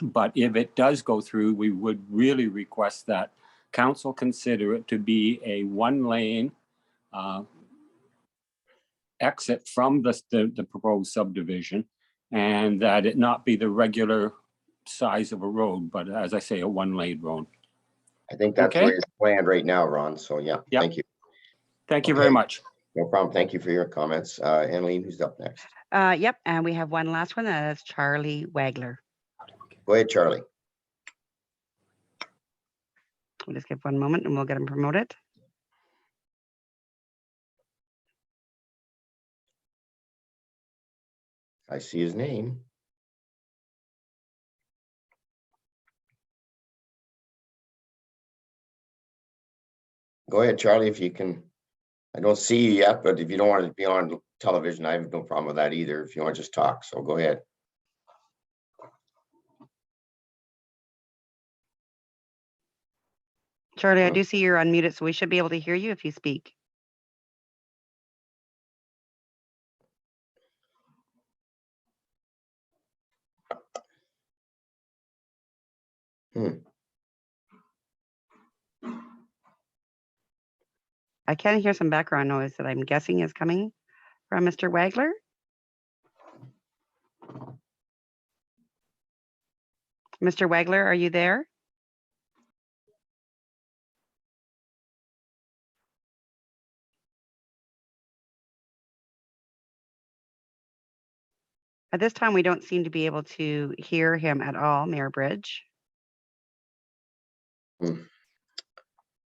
Speaker 12: but if it does go through, we would really request that council consider it to be a one-lane exit from the proposed subdivision, and that it not be the regular size of a road, but as I say, a one-lane road.
Speaker 1: I think that's where it's planned right now, Ron. So yeah, thank you.
Speaker 12: Thank you very much.
Speaker 1: No problem. Thank you for your comments. Annalene, who's up next?
Speaker 2: Yep, and we have one last one, that is Charlie Wagner.
Speaker 1: Go ahead, Charlie.
Speaker 2: We'll just give one moment and we'll get him promoted.
Speaker 1: I see his name. Go ahead, Charlie, if you can. I don't see you yet, but if you don't want to be on television, I have no problem with that either. If you want to just talk, so go ahead.
Speaker 2: Charlie, I do see you're unmuted, so we should be able to hear you if you speak. I can hear some background noise that I'm guessing is coming from Mr. Wagner. Mr. Wagner, are you there? At this time, we don't seem to be able to hear him at all, Mayor Bridge.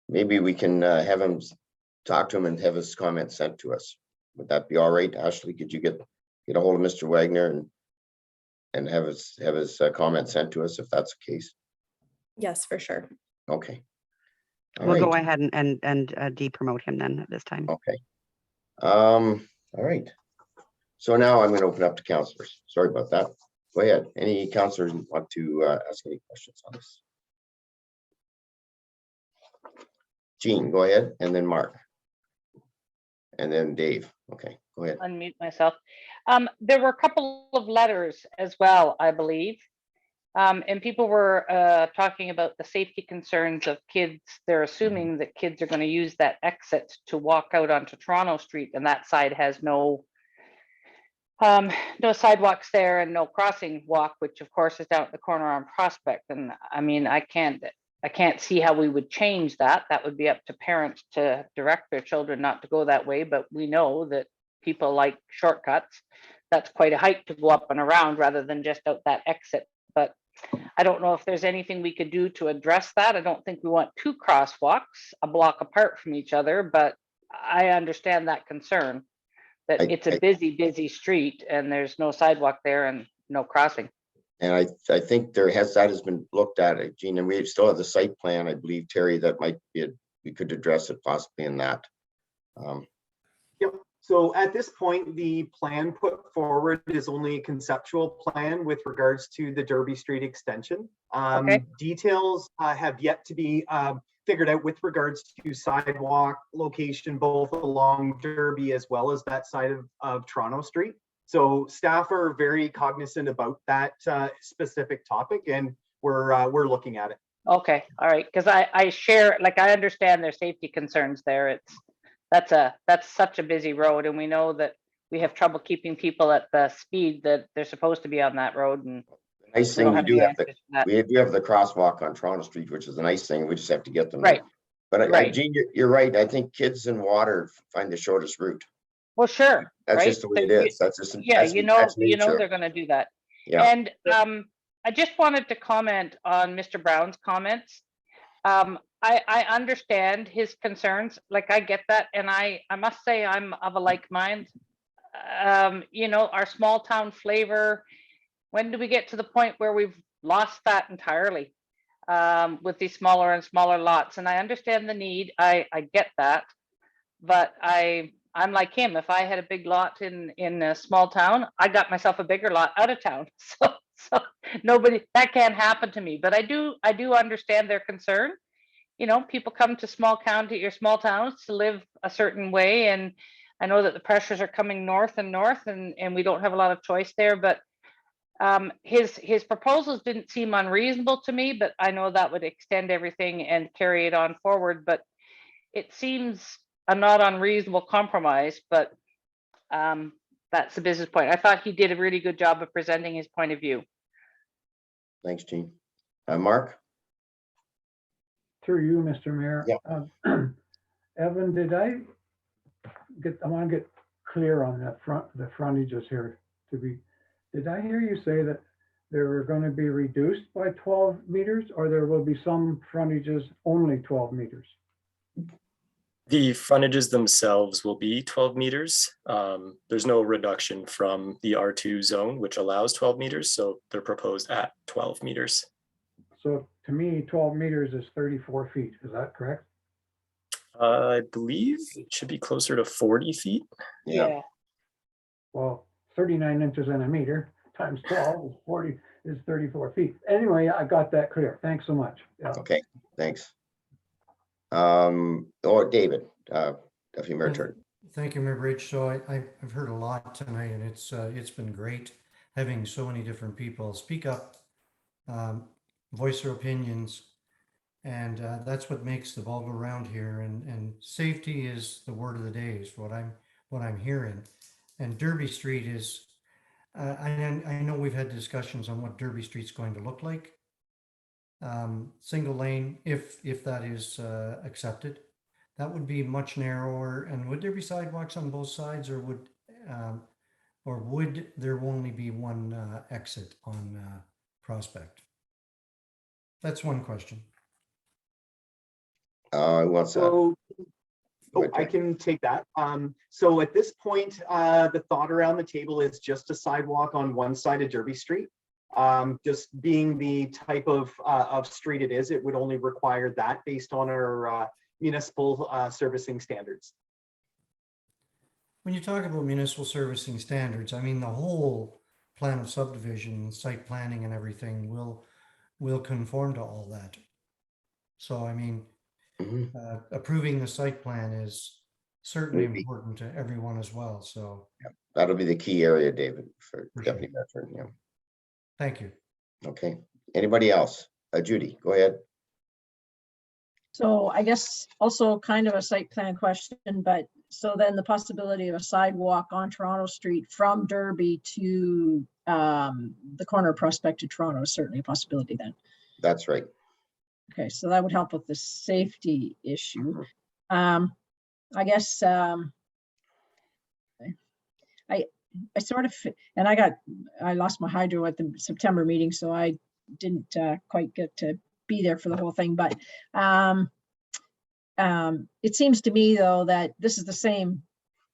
Speaker 1: Maybe we can have him talk to him and have his comments sent to us. Would that be all right, Ashley? Could you get a hold of Mr. Wagner and have his comments sent to us if that's the case?
Speaker 5: Yes, for sure.
Speaker 1: Okay.
Speaker 2: We'll go ahead and de-promote him then at this time.
Speaker 1: Okay. All right. So now I'm going to open up to councillors. Sorry about that. Go ahead. Any councillors want to ask any questions on this? Jean, go ahead, and then Mark. And then Dave. Okay, go ahead.
Speaker 13: Unmute myself. There were a couple of letters as well, I believe. And people were talking about the safety concerns of kids. They're assuming that kids are going to use that exit to walk out onto Toronto Street, and that side has no sidewalks there and no crossing walk, which of course is down at the corner on Prospect. And I mean, I can't see how we would change that. That would be up to parents to direct their children not to go that way. But we know that people like shortcuts. That's quite a hike to go up and around rather than just out that exit. But I don't know if there's anything we could do to address that. I don't think we want two crosswalks a block apart from each other, but I understand that concern that it's a busy street and there's no sidewalk there and no crossing.
Speaker 1: And I think that has been looked at, Gene, and we still have the site plan, I believe, Terry, that might be, we could address it possibly in that.
Speaker 10: Yep. So at this point, the plan put forward is only a conceptual plan with regards to the Derby Street extension.
Speaker 13: Okay.
Speaker 10: Details have yet to be figured out with regards to sidewalk location, both along Derby as well as that side of Toronto Street. So staff are very cognizant about that specific topic, and we're looking at it.
Speaker 13: Okay, all right, because I share, like, I understand their safety concerns there. That's such a busy road, and we know that we have trouble keeping people at the speed that they're supposed to be on that road. And
Speaker 1: Nice
Speaker 13: we don't
Speaker 1: thing,
Speaker 13: have any answers to that.
Speaker 1: we do have the crosswalk on Toronto Street, which is a nice thing. We just have to get them.
Speaker 13: Right.
Speaker 1: But
Speaker 13: Right.
Speaker 1: Gene, you're right. I think kids and water find the shortest route.
Speaker 13: Well, sure.
Speaker 1: That's
Speaker 13: right?
Speaker 1: just the way it is. That's just.
Speaker 13: Yeah,
Speaker 1: that's nature.
Speaker 13: they're gonna do that.
Speaker 1: Yeah.
Speaker 13: And I just wanted to comment on Mr. Brown's comments. I understand his concerns, like I get that, and I must say I'm of a like mind. Our small town flavor, when do we get to the point where we've lost that entirely with these smaller and smaller lots? And I understand the need, I get that, but I'm like him. If I had a big lot in a small town, I got myself a bigger lot out of town. So nobody, that can't happen to me. But I do understand their concern. People come to small towns to live a certain way, and I know that the pressures are coming north, and we don't have a lot of choice there. But his proposals didn't seem unreasonable to me, but I know that would extend everything and carry it on forward. But it seems a not unreasonable compromise, but that's the business point. I thought he did a really good job of presenting his point of view.
Speaker 1: Thanks, Gene. Mark?
Speaker 14: Through you, Mr. Mayor.
Speaker 1: Yeah.
Speaker 14: Evan, I want to get clear on that the frontages here did I hear you say that they were going to be reduced by 12 meters, or there will be some frontages only 12 meters?
Speaker 4: The frontages themselves will be 12 meters. There's no reduction from the R2 zone, which allows 12 meters. So they're proposed at 12 meters.
Speaker 14: So to me, 12 meters is 34 feet. Is that correct?
Speaker 4: I believe it should be closer to 40 feet.
Speaker 1: Yeah.
Speaker 14: Well, 39 inches in a meter times 12 is 40 is 34 feet. Anyway, I got that clear. Thanks so much. Yeah.
Speaker 1: Okay, thanks. David, Deputy Mayor Turner.
Speaker 15: Thank you, Mayor Bridge. So I've heard a lot tonight, and it's been great having so many different people speak up, voice their opinions, and that's what makes the ball go round here. And safety is the word of the day, is what I'm hearing. And Derby Street is, I know we've had discussions on what Derby Street's going to look like. Single lane, if that is accepted, that would be much narrower. And would there be sidewalks on both sides, or would there only be one exit on Prospect? That's one question.
Speaker 1: What's
Speaker 10: So, I can take that. So at this point, the thought around the table is just a sidewalk on one side of Derby Street. Just being the type of street it is, it would only require that based on our municipal servicing standards.
Speaker 15: When you talk about municipal servicing standards, I mean, the whole plan of subdivision, site planning and everything will conform to all that. So, I mean, approving the site plan is certainly important to everyone as well. So
Speaker 1: yeah, that'll be the key area, David, for Deputy Mayor Turner. Yeah.
Speaker 15: Thank you.
Speaker 1: Okay. Anybody else? Judy, go ahead.
Speaker 16: So I guess also kind of a site plan question, but so then the possibility of a sidewalk on Toronto Street from Derby to the corner of Prospect to Toronto is certainly a possibility then.
Speaker 1: That's right.
Speaker 16: Okay, so that would help with the safety issue. I guess I sort of, and I lost my hydro at the September meeting, so I didn't quite get to be there for the whole thing. But it seems to me, though, that this is the same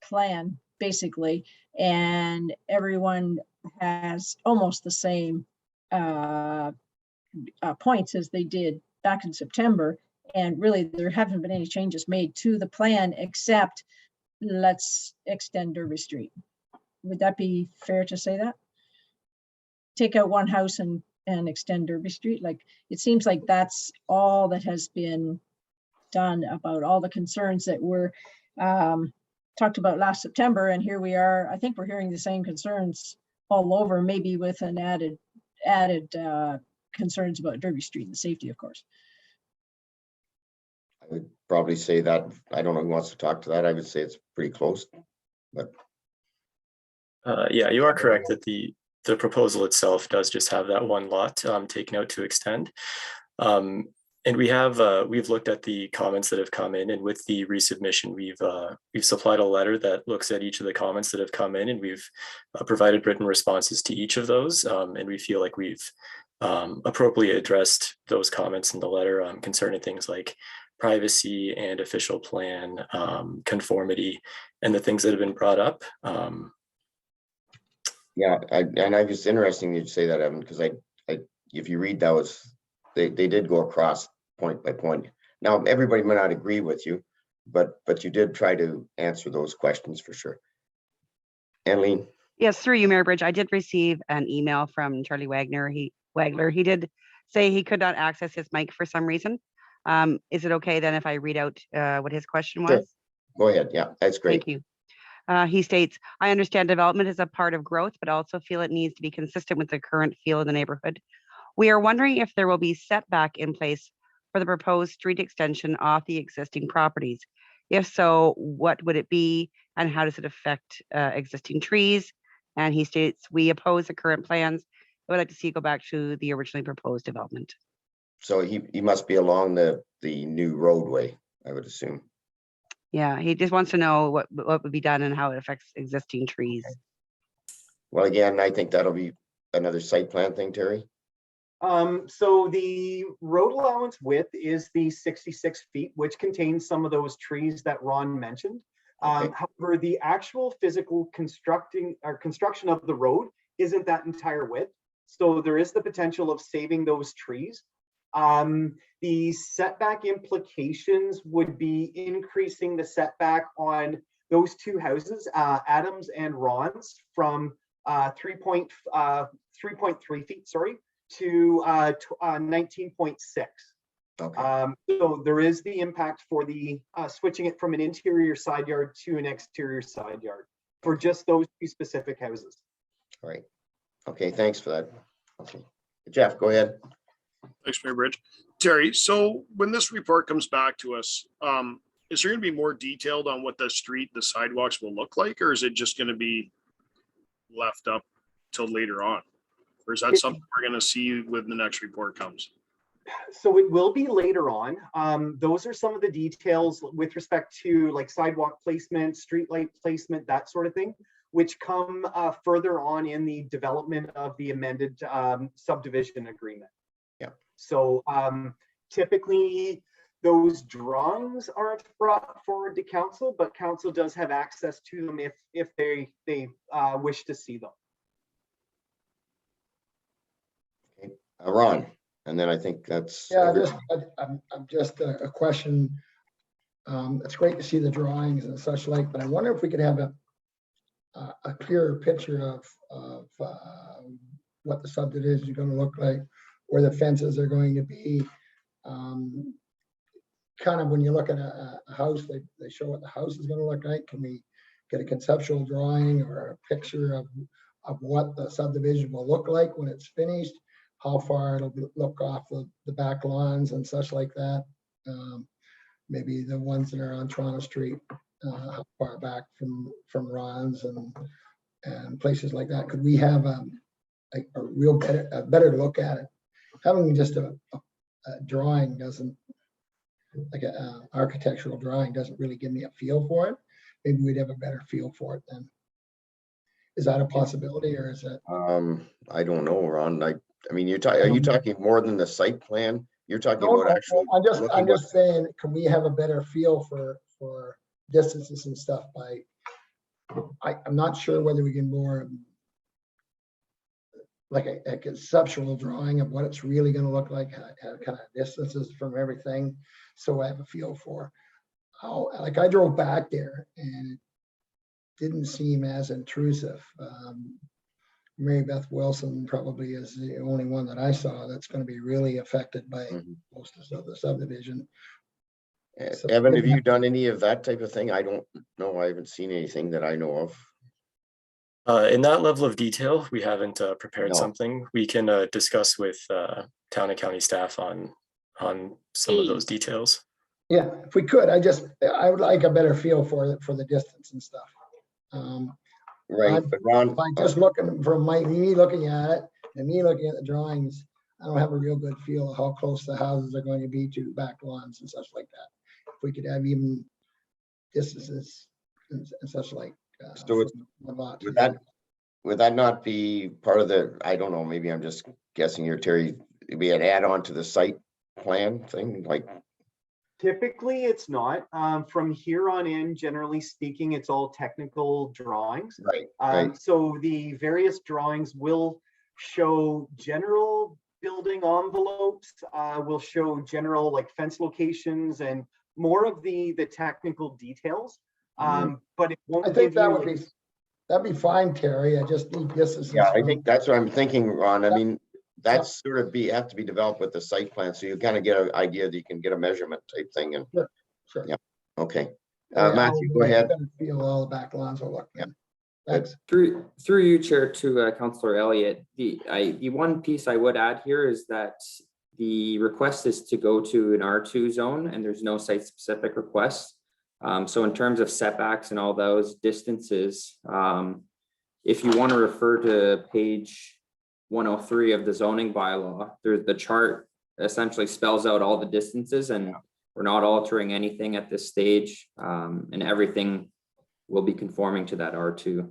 Speaker 16: plan, basically, and everyone has almost the same points as they did back in September. And really, there haven't been any changes made to the plan except let's extend Derby Street. Would that be fair to say that? Take out one house and extend Derby Street? Like, it seems like that's all that has been done about all the concerns that were talked about last September. And here we are, I think we're hearing the same concerns all over, maybe with an added concerns about Derby Street and the safety, of course.
Speaker 1: I would probably say that, I don't know who wants to talk to that. I would say it's pretty close, but.
Speaker 4: Yeah, you are correct that the proposal itself does just have that one lot taken out to extend. And we've looked at the comments that have come in, and with the resubmission, we've supplied a letter that looks at each of the comments that have come in, and we've provided written responses to each of those. And we feel like we've appropriately addressed those comments in the letter concerning things like privacy and official plan, conformity, and the things that have been brought up.
Speaker 1: Yeah, and I was interesting you say that, Evan, because if you read those, they did go across point by point. Now, everybody may not agree with you, but you did try to answer those questions for sure. And Lynn?
Speaker 2: Yes, through you, Mayor Bridge, I did receive an email from Charlie Wagner. He did say he could not access his mic for some reason. Is it okay then if I read out what his question was?
Speaker 1: Sure. Go ahead. Yeah, that's great.
Speaker 2: Thank you. He states, I understand development is a part of growth, but also feel it needs to be consistent with the current feel of the neighborhood. We are wondering if there will be setback in place for the proposed street extension off the existing properties. If so, what would it be and how does it affect existing trees? And he states, we oppose the current plans. I would like to see it go back to the originally proposed development.
Speaker 1: So he must be along the new roadway, I would assume.
Speaker 2: Yeah, he just wants to know what would be done and how it affects existing trees.
Speaker 1: Well, again, I think that'll be another site plan thing, Terry.
Speaker 10: So the road allowance width is the 66 feet, which contains some of those trees that Ron mentioned.
Speaker 1: Okay.
Speaker 10: However, the actual physical construction of the road isn't that entire width. So there is the potential of saving those trees. The setback implications would be increasing the setback on those two houses, Adams and Ron's, from 3.3 feet, sorry, to 19.6.
Speaker 1: Okay.
Speaker 10: So there is the impact for the switching it from an interior side yard to an exterior side yard for just those two specific houses.
Speaker 1: All right. Okay, thanks for that. Okay. Jeff, go ahead.
Speaker 17: Thanks, Mayor Bridge. Terry, so when this report comes back to us, is there going to be more detailed on what the street, the sidewalks will look like, or is it just going to be left up till later on? Or is that something we're going to see when the next report comes?
Speaker 10: So it will be later on. Those are some of the details with respect to like sidewalk placement, street light placement, that sort of thing, which come further on in the development of the amended subdivision agreement.
Speaker 1: Yeah.
Speaker 10: So typically those drawings aren't brought forward to council, but council does have access to them if they wish to see them.
Speaker 1: Okay. Ron, and then I think that's.
Speaker 18: Yeah, I'm just a question. It's great to see the drawings and such like, but I wonder if we could have a clearer picture of what the subdivision is going to look like, where the fences are going to be. Kind of when you look at a house, they show what the house is going to look like. Can we get a conceptual drawing or a picture of what the subdivision will look like when it's finished? How far it'll look off the back lawns and such like that. Maybe the ones that are on Toronto Street, how far back from Ron's and places like that. Could we have a better look at it? Having just a drawing doesn't, like an architectural drawing doesn't really give me a feel for it. Maybe we'd have a better feel for it then. Is that a possibility, or is it?
Speaker 1: I don't know, Ron. I mean, are you talking more than the site plan? You're talking about actual.
Speaker 18: I'm just saying, can we have a better feel for distances and stuff by? I'm not sure whether we can more like a conceptual drawing of what it's really gonna look like, kind of distances from everything. So I have a feel for how, like I drove back there and it didn't seem as intrusive. Mary Beth Wilson probably is the only one that I saw that's gonna be really affected by most of the subdivision. So-
Speaker 1: Evan, have you done any of that type of thing? I don't know. I haven't seen anything that I know of.
Speaker 4: In that level of detail, we haven't prepared
Speaker 1: No.
Speaker 4: something. We can discuss with town and county staff on some of those details.
Speaker 18: Yeah, if we could, I would like a better feel for the distance and stuff.
Speaker 1: Right, but Ron,
Speaker 18: By just looking from me looking at it and me looking at the drawings, I don't have a real good feel of how close the houses are going to be to back lawns and such like that. If we could have even distances and such like.
Speaker 1: So it's, would that not be part of the, I don't know, maybe I'm just guessing here, Terry, be an add-on to the site plan thing, like?
Speaker 10: Typically, it's not. From here on in, generally speaking, it's all technical drawings.
Speaker 1: Right.
Speaker 10: So the various drawings will show general building envelopes, will show general like fence locations and more of the technical details. But it won't.
Speaker 18: I think that'd be fine, Terry. I just need distance.
Speaker 1: Yeah, I think that's what I'm thinking, Ron. I mean, that's sort of have to be developed with the site plan, so you kind of get an idea that you can get a measurement type thing. And
Speaker 18: sure.
Speaker 1: Yeah. Okay.
Speaker 18: Yeah,
Speaker 1: Matthew, go ahead.
Speaker 18: Feel all the back lawns will look.
Speaker 1: Yeah.
Speaker 18: Thanks.
Speaker 3: Through you, Chair, to Councillor Elliott, the one piece I would add here is that the request is to go to an R2 zone, and there's no site-specific requests. So in terms of setbacks and all those distances, if you want to refer to page 103 of the zoning bylaw, there's the chart essentially spells out all the distances, and we're not altering anything at this stage, and everything will be conforming to that R2.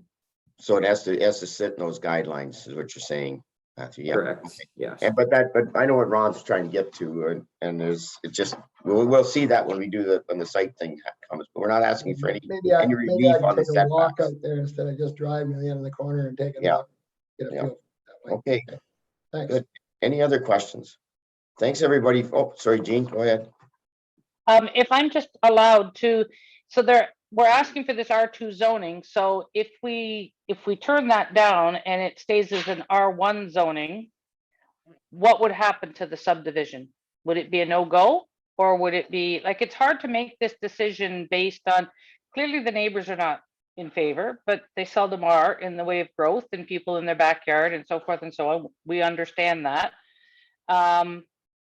Speaker 1: So it has to sit in those guidelines, is what you're saying, Matthew. Yeah.
Speaker 3: Correct.
Speaker 1: Okay.
Speaker 3: Yeah.
Speaker 1: And but I know what Ron's trying to get to, and it's just we'll see that when we do when the site thing comes. But we're not asking for any relief on the
Speaker 18: take a walk
Speaker 1: setbacks.
Speaker 18: out there instead of just driving to the end of the corner and taking
Speaker 1: Yeah.
Speaker 18: a look. Get a feel that way.
Speaker 1: Okay.
Speaker 18: Thanks.
Speaker 1: Good. Any other questions? Thanks, everybody. Oh, sorry, Jean, go ahead.
Speaker 13: If I'm just allowed to, so we're asking for this R2 zoning. So if we turn that down and it stays as an R1 zoning, what would happen to the subdivision? Would it be a no-go, or would it be like, it's hard to make this decision based on, clearly the neighbors are not in favor, but they seldom are in the way of growth and people in their backyard and so forth and so on. We understand that.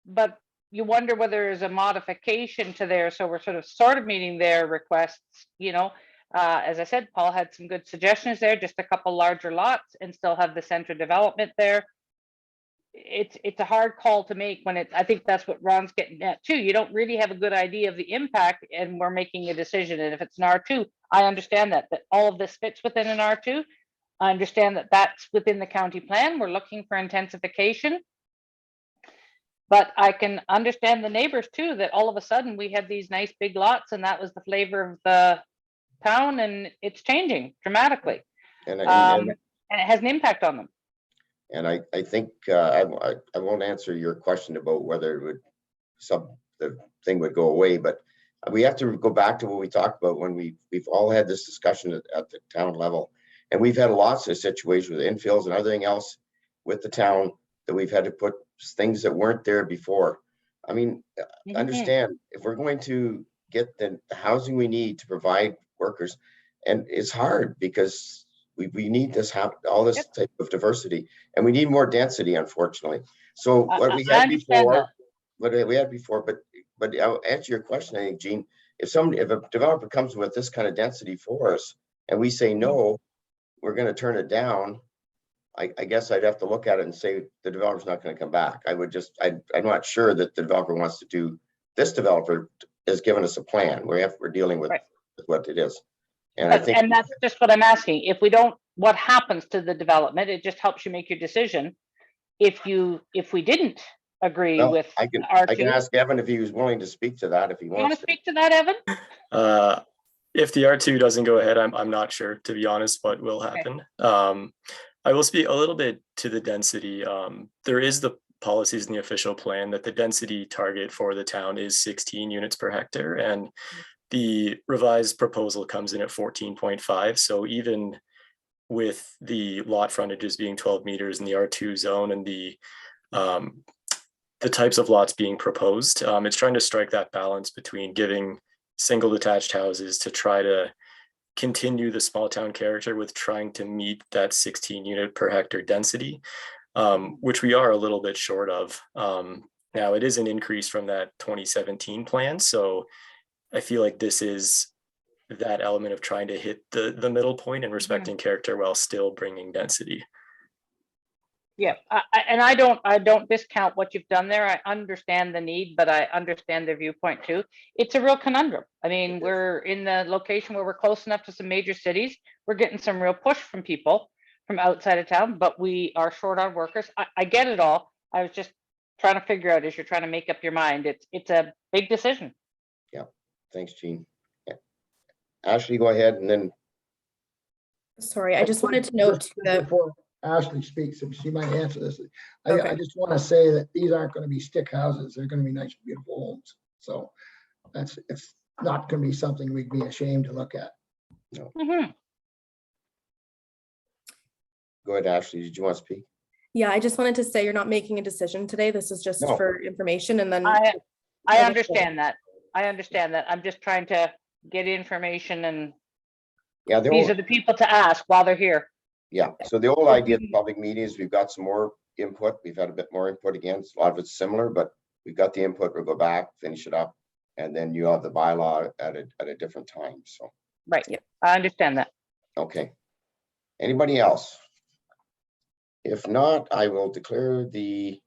Speaker 13: But you wonder whether there's a modification to there. So we're sort of meeting their requests, as I said, Paul had some good suggestions there, just a couple larger lots and still have the center development there. It's a hard call to make when I think that's what Ron's getting at too. You don't really have a good idea of the impact, and we're making a decision. And if it's an R2, I understand that all of this fits within an R2. I understand that that's within the county plan. We're looking for intensification. But I can understand the neighbors too, that all of a sudden we had these nice big lots and that was the flavor of the town, and it's changing dramatically. And it has an impact on them.
Speaker 1: And I think I won't answer your question about whether it would the thing would go away, but we have to go back to what we talked about when we've all had this discussion at the town level, and we've had lots of situations with infills and everything else with the town that we've had to put things that weren't there before. I mean, understand, if we're going to get the housing we need to provide workers, and it's hard because we need all this type of diversity, and we need more density, unfortunately. So what we had before, but I'll answer your question, I think, Jean. If a developer comes with this kind of density for us, and we say no, we're going to turn it down, I guess I'd have to look at it and say the developer's not going to come back. I'm not sure that the developer wants to do. This developer has given us a plan. We're dealing with what it is. And I think,
Speaker 13: and that's just what I'm asking. If we don't, what happens to the development? It just helps you make your decision. If we didn't agree with
Speaker 1: I can ask Evan if he was willing to speak to that, if he wants.
Speaker 13: You want to speak to that, Evan?
Speaker 4: If the R2 doesn't go ahead, I'm not sure, to be honest, what will happen. I will speak a little bit to the density. There is the policies in the official plan that the density target for the town is 16 units per hectare, and the revised proposal comes in at 14.5. So even with the lot frontages being 12 meters in the R2 zone and the types of lots being proposed, it's trying to strike that balance between giving single detached houses to try to continue the small town character with trying to meet that 16 unit per hectare density, which we are a little bit short of. Now it is an increase from that 2017 plan. So I feel like this is that element of trying to hit the middle point and respecting character while still bringing density.
Speaker 13: Yeah, and I don't discount what you've done there. I understand the need, but I understand the viewpoint too. It's a real conundrum. I mean, we're in the location where we're close enough to some major cities. We're getting some real push from people from outside of town, but we are short on workers. I get it all. I was just trying to figure out as you're trying to make up your mind. It's a big decision.
Speaker 1: Yeah, thanks, Jean. Yeah. Ashley, go ahead, and then.
Speaker 5: Sorry, I just wanted to note that
Speaker 18: before Ashley speaks, if she might answer this.
Speaker 5: Okay.
Speaker 18: I just want to say that these aren't going to be stick houses. They're going to be nice, beautiful homes. So it's not going to be something we'd be ashamed to look at.
Speaker 1: No.
Speaker 13: Mm-hmm.
Speaker 1: Go ahead, Ashley. Did you want to speak?
Speaker 5: Yeah, I just wanted to say you're not making a decision today. This is just
Speaker 1: No.
Speaker 5: for information, and then
Speaker 13: I understand that. I understand that. I'm just trying to get information, and
Speaker 1: Yeah,
Speaker 13: these are the people to ask while they're here.
Speaker 1: Yeah, so the old idea of public meetings, we've got some more input. We've had a bit more input again. A lot of it's similar, but we've got the input. We'll go back, finish it up, and then you have the bylaw at a different time. So
Speaker 13: Right. Yeah, I understand that.
Speaker 1: okay. Anybody else? If not, I will declare the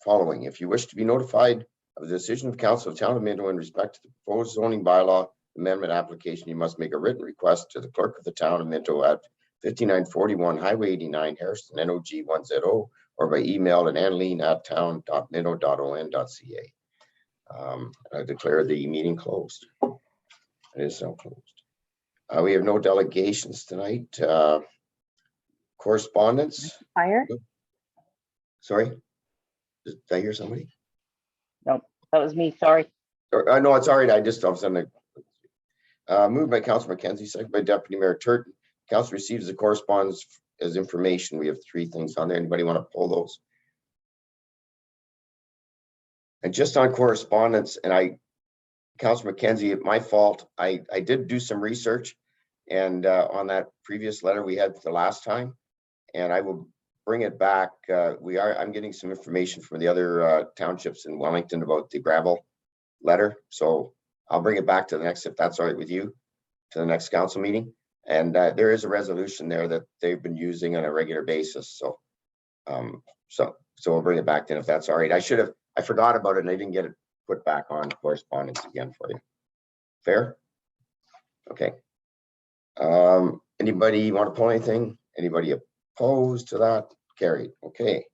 Speaker 1: following. If you wish to be notified of the decision of Council of Town of Minto in respect to the proposed zoning bylaw amendment application, you must make a written request to the clerk of the Town of Minto at 5941 Highway 89, Harrison, NOG 1ZO, or by email at anleen@town.minto.on.ca. I declare the meeting closed. It is now closed. We have no delegations tonight. Correspondence.
Speaker 13: Fire?
Speaker 1: Sorry, did I hear somebody?
Speaker 13: Nope, that was me. Sorry.
Speaker 1: No, it's all right. I just all of a sudden moved by Councilor McKenzie, second by Deputy Mayor Turton. Council receives the correspondence as information. We have 3 things on there. Anybody want to pull those? And just on correspondence, and Councilor McKenzie, my fault. I did do some research, and on that previous letter we had the last time, and I will bring it back. I'm getting some information from the other townships in Wellington about the gravel letter, so I'll bring it back to the next, if that's all right with you, to the next council meeting. And there is a resolution there that they've been using on a regular basis. So, so we'll bring it back then if that's all right. I forgot about it and I didn't get it put back on correspondence again for you. Fair? Okay. Anybody want to pull anything? Anybody opposed to that? Carried. Okay.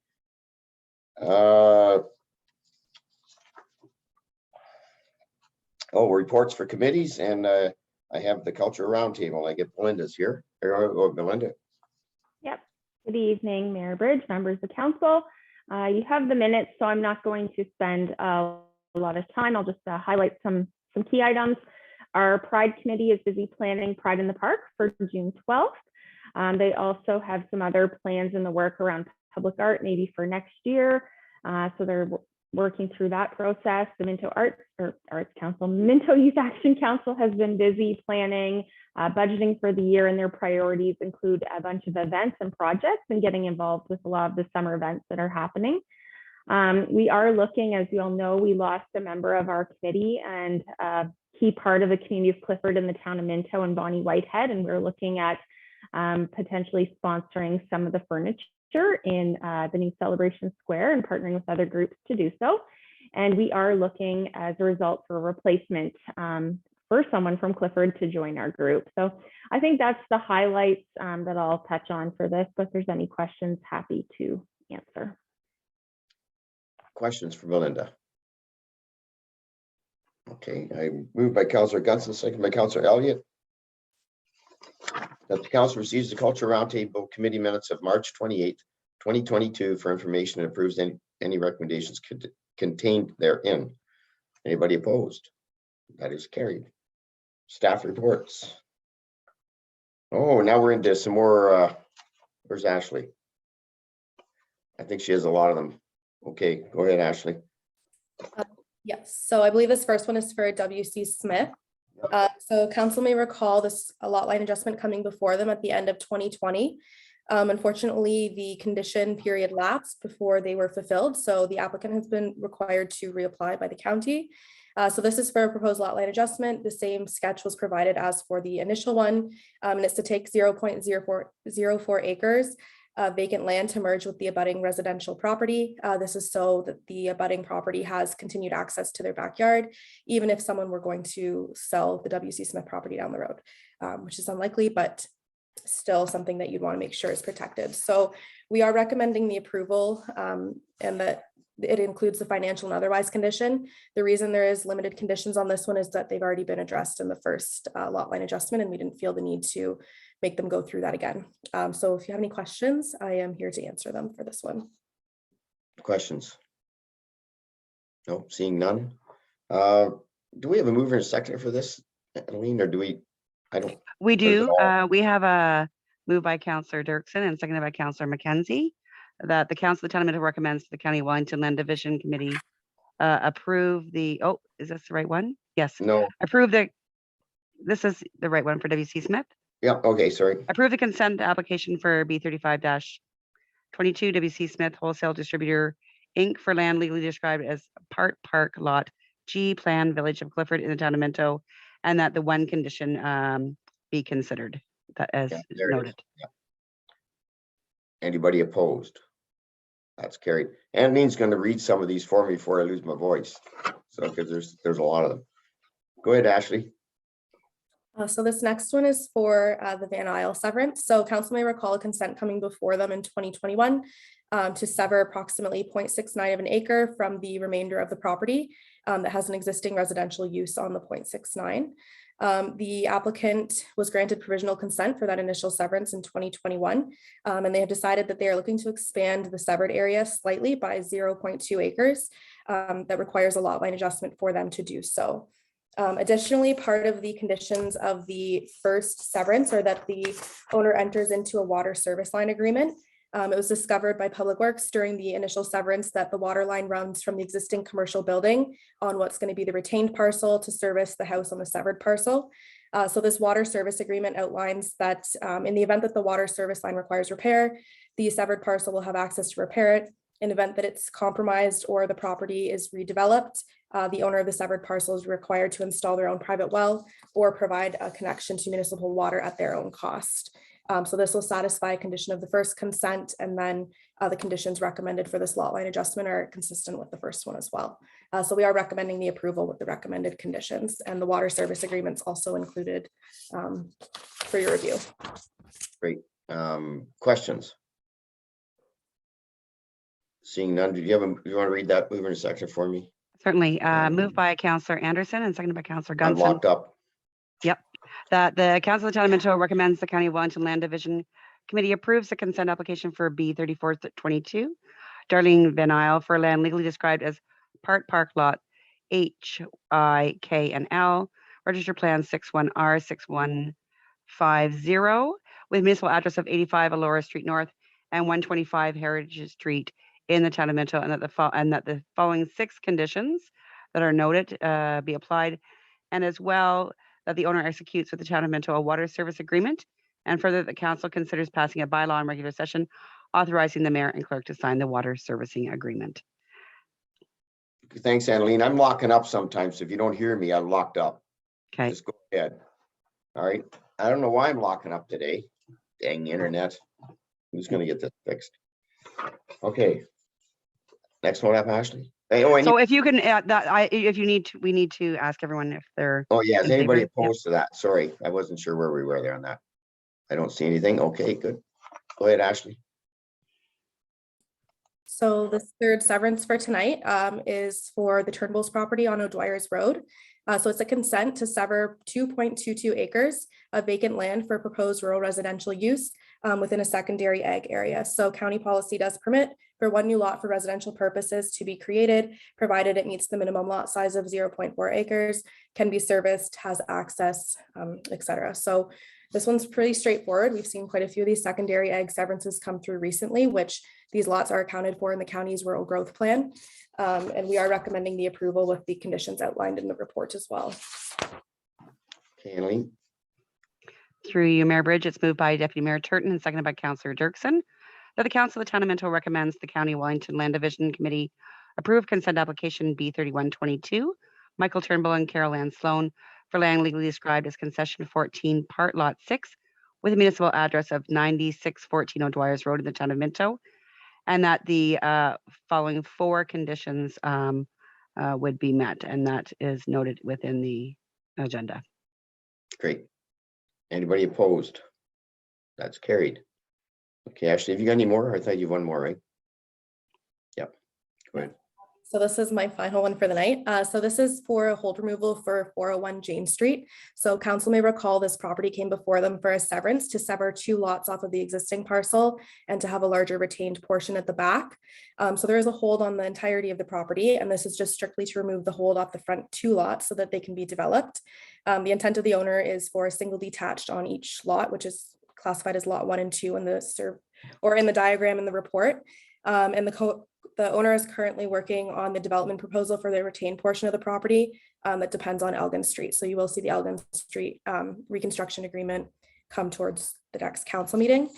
Speaker 1: Reports for committees, and I have the culture roundtable. I get Belinda's here. Belinda.
Speaker 19: Yep. Good evening, Mayor Bridge, members of council. You have the minutes, so I'm not going to spend a lot of time. I'll just highlight some key items. Our Pride Committee is busy planning Pride in the Park for June 12th. They also have some other plans in the work around public art, maybe for next year. So they're working through that process. The Minto Arts Council, Minto Youth Action Council has been busy planning, budgeting for the year, and their priorities include a bunch of events and projects and getting involved with a lot of the summer events that are happening. We are looking, as you all know, we lost a member of our committee and a key part of the community of Clifford in the town of Minto and Bonnie Whitehead, and we're looking at potentially sponsoring some of the furniture in the new Celebration Square and partnering with other groups to do so. And we are looking as a result for a replacement for someone from Clifford to join our group. So I think that's the highlights that I'll touch on for this, but if there's any questions, happy to answer.
Speaker 1: Questions for Belinda? Okay, I moved by Councillor Gunson, second by Councillor Elliott. That the council receives the Culture Roundtable Committee minutes of March 28th, 2022 for information and approves any recommendations contained therein. Anybody opposed? That is carried. Staff reports. Oh, now we're into some more, where's Ashley? I think she has a lot of them. Okay, go ahead, Ashley.
Speaker 5: Yes, so I believe this first one is for W.C. Smith. So council may recall this a lot line adjustment coming before them at the end of 2020. Unfortunately, the condition period lapsed before they were fulfilled, so the applicant has been required to reapply by the county. So this is for a proposed lot line adjustment. The same sketch was provided as for the initial one, and it's to take 0.04 acres vacant land to merge with the abutting residential property. This is so that the abutting property has continued access to their backyard, even if someone were going to sell the W.C. Smith property down the road, which is unlikely, but still something that you'd want to make sure is protected. So we are recommending the approval and that it includes the financial and otherwise condition. The reason there is limited conditions on this one is that they've already been addressed in the first lot line adjustment, and we didn't feel the need to make them go through that again. So if you have any questions, I am here to answer them for this one.
Speaker 1: Questions? No, seeing none. Do we have a mover and a seconder for this, Aline, or do we? I don't.
Speaker 2: We do. We have a move by Councillor Dirksen and seconded by Councillor McKenzie that the Council of the Town of Minto recommends to the County Wellington Land Division Committee approve the, oh, is this the right one? Yes.
Speaker 1: No.
Speaker 2: Approve the, this is the right one for W.C. Smith.
Speaker 1: Yeah, okay, sorry.
Speaker 2: Approve the consent application for B35-22 W.C. Smith Wholesale Distributor Inc. for land legally described as Part Park Lot G Plan Village of Clifford in the Town of Minto, and that the one condition be considered that as noted.
Speaker 1: Yeah. Anybody opposed? That's carried. Anne's going to read some of these for me before I lose my voice. So because there's a lot of them. Go ahead, Ashley.
Speaker 5: So this next one is for the Van Isle severance. So council may recall a consent coming before them in 2021 to sever approximately 0.69 of an acre from the remainder of the property that has an existing residential use on the 0.69. The applicant was granted provisional consent for that initial severance in 2021, and they have decided that they are looking to expand the severed area slightly by 0.2 acres. That requires a lot line adjustment for them to do so. Additionally, part of the conditions of the first severance are that the owner enters into a water service line agreement. It was discovered by Public Works during the initial severance that the water line runs from the existing commercial building on what's going to be the retained parcel to service the house on the severed parcel. So this water service agreement outlines that in the event that the water service line requires repair, the severed parcel will have access to repair it. In the event that it's compromised or the property is redeveloped, the owner of the severed parcel is required to install their own private well or provide a connection to municipal water at their own cost. So this will satisfy a condition of the first consent, and then the conditions recommended for this lot line adjustment are consistent with the first one as well. So we are recommending the approval with the recommended conditions, and the water service agreements also included for your review.
Speaker 1: Great. Questions? Seeing none, do you want to read that mover and seconder for me?
Speaker 2: Certainly. Moved by Councillor Anderson and seconded by Councillor
Speaker 1: I'm
Speaker 2: Gunson.
Speaker 1: locked up.
Speaker 2: Yep. That the Council of the Town of Minto recommends the County Wellington Land Division Committee approves the consent application for B34-22 Darlene Van Isle for land legally described as Part Park Lot H, I, K, and L, Register Plan 61R6150 with municipal address of 85 Alora Street North and 125 Heritage Street in the Town of Minto, and that the following 6 conditions that are noted be applied, and as well that the owner executes with the Town of Minto a water service agreement, and further the council considers passing a bylaw in regular session authorizing the mayor and clerk to sign the water servicing agreement.
Speaker 1: Thanks, Anneline. I'm locking up sometimes. If you don't hear me, I'm locked up.
Speaker 2: Okay.
Speaker 1: Just go ahead. All right. I don't know why I'm locking up today. Dang internet. Who's going to get this fixed? Okay. Next one up, Ashley. Hey,
Speaker 2: So if you can add that, if you need to, we need to ask everyone if they're.
Speaker 1: Oh yeah, is anybody
Speaker 2: favor.
Speaker 1: opposed to that? Sorry, I wasn't sure where we were there on that. I don't see anything. Okay, good. Go ahead, Ashley.
Speaker 5: So the third severance for tonight is for the Turnbull's property on O'Dwyer's Road. So it's a consent to sever 2.22 acres of vacant land for proposed rural residential use within a secondary ag area. So county policy does permit for one new lot for residential purposes to be created, provided it meets the minimum lot size of 0.4 acres, can be serviced, has access, etc. So this one's pretty straightforward. We've seen quite a few of these secondary ag severances come through recently, which these lots are accounted for in the county's rural growth plan. And we are recommending the approval with the conditions outlined in the report as well.
Speaker 1: Okay, Annalene?
Speaker 2: Through you, Mayor Bridge, it's moved by Deputy Mayor Turton and seconded by Councillor Dirksen that the Council of the Town of Minto recommends the County Wellington Land Division Committee approve consent application B3122, Michael Turnbull and Carol Ann Sloan for land legally described as concession 14, part lot 6, with a municipal address of 9614 O'Dwyer's Road in the Town of Minto, and that the following 4 conditions would be met, and that is noted within the agenda.
Speaker 1: Great. Anybody opposed? That's carried. Okay, Ashley, have you got any more? I thought you have one more, right? Yep, go ahead.
Speaker 5: So this is my final one for the night. So this is for a hold removal for 401 Jane Street. So council may recall this property came before them for a severance to sever 2 lots off of the existing parcel and to have a larger retained portion at the back. So there is a hold on the entirety of the property, and this is just strictly to remove the hold off the front 2 lots so that they can be developed. The intent of the owner is for a single detached on each lot, which is classified as lot 1 and 2 in the diagram in the report. And the owner is currently working on the development proposal for the retained portion of the property that depends on Elgin Street. So you will see the Elgin Street reconstruction agreement come towards the next council meeting.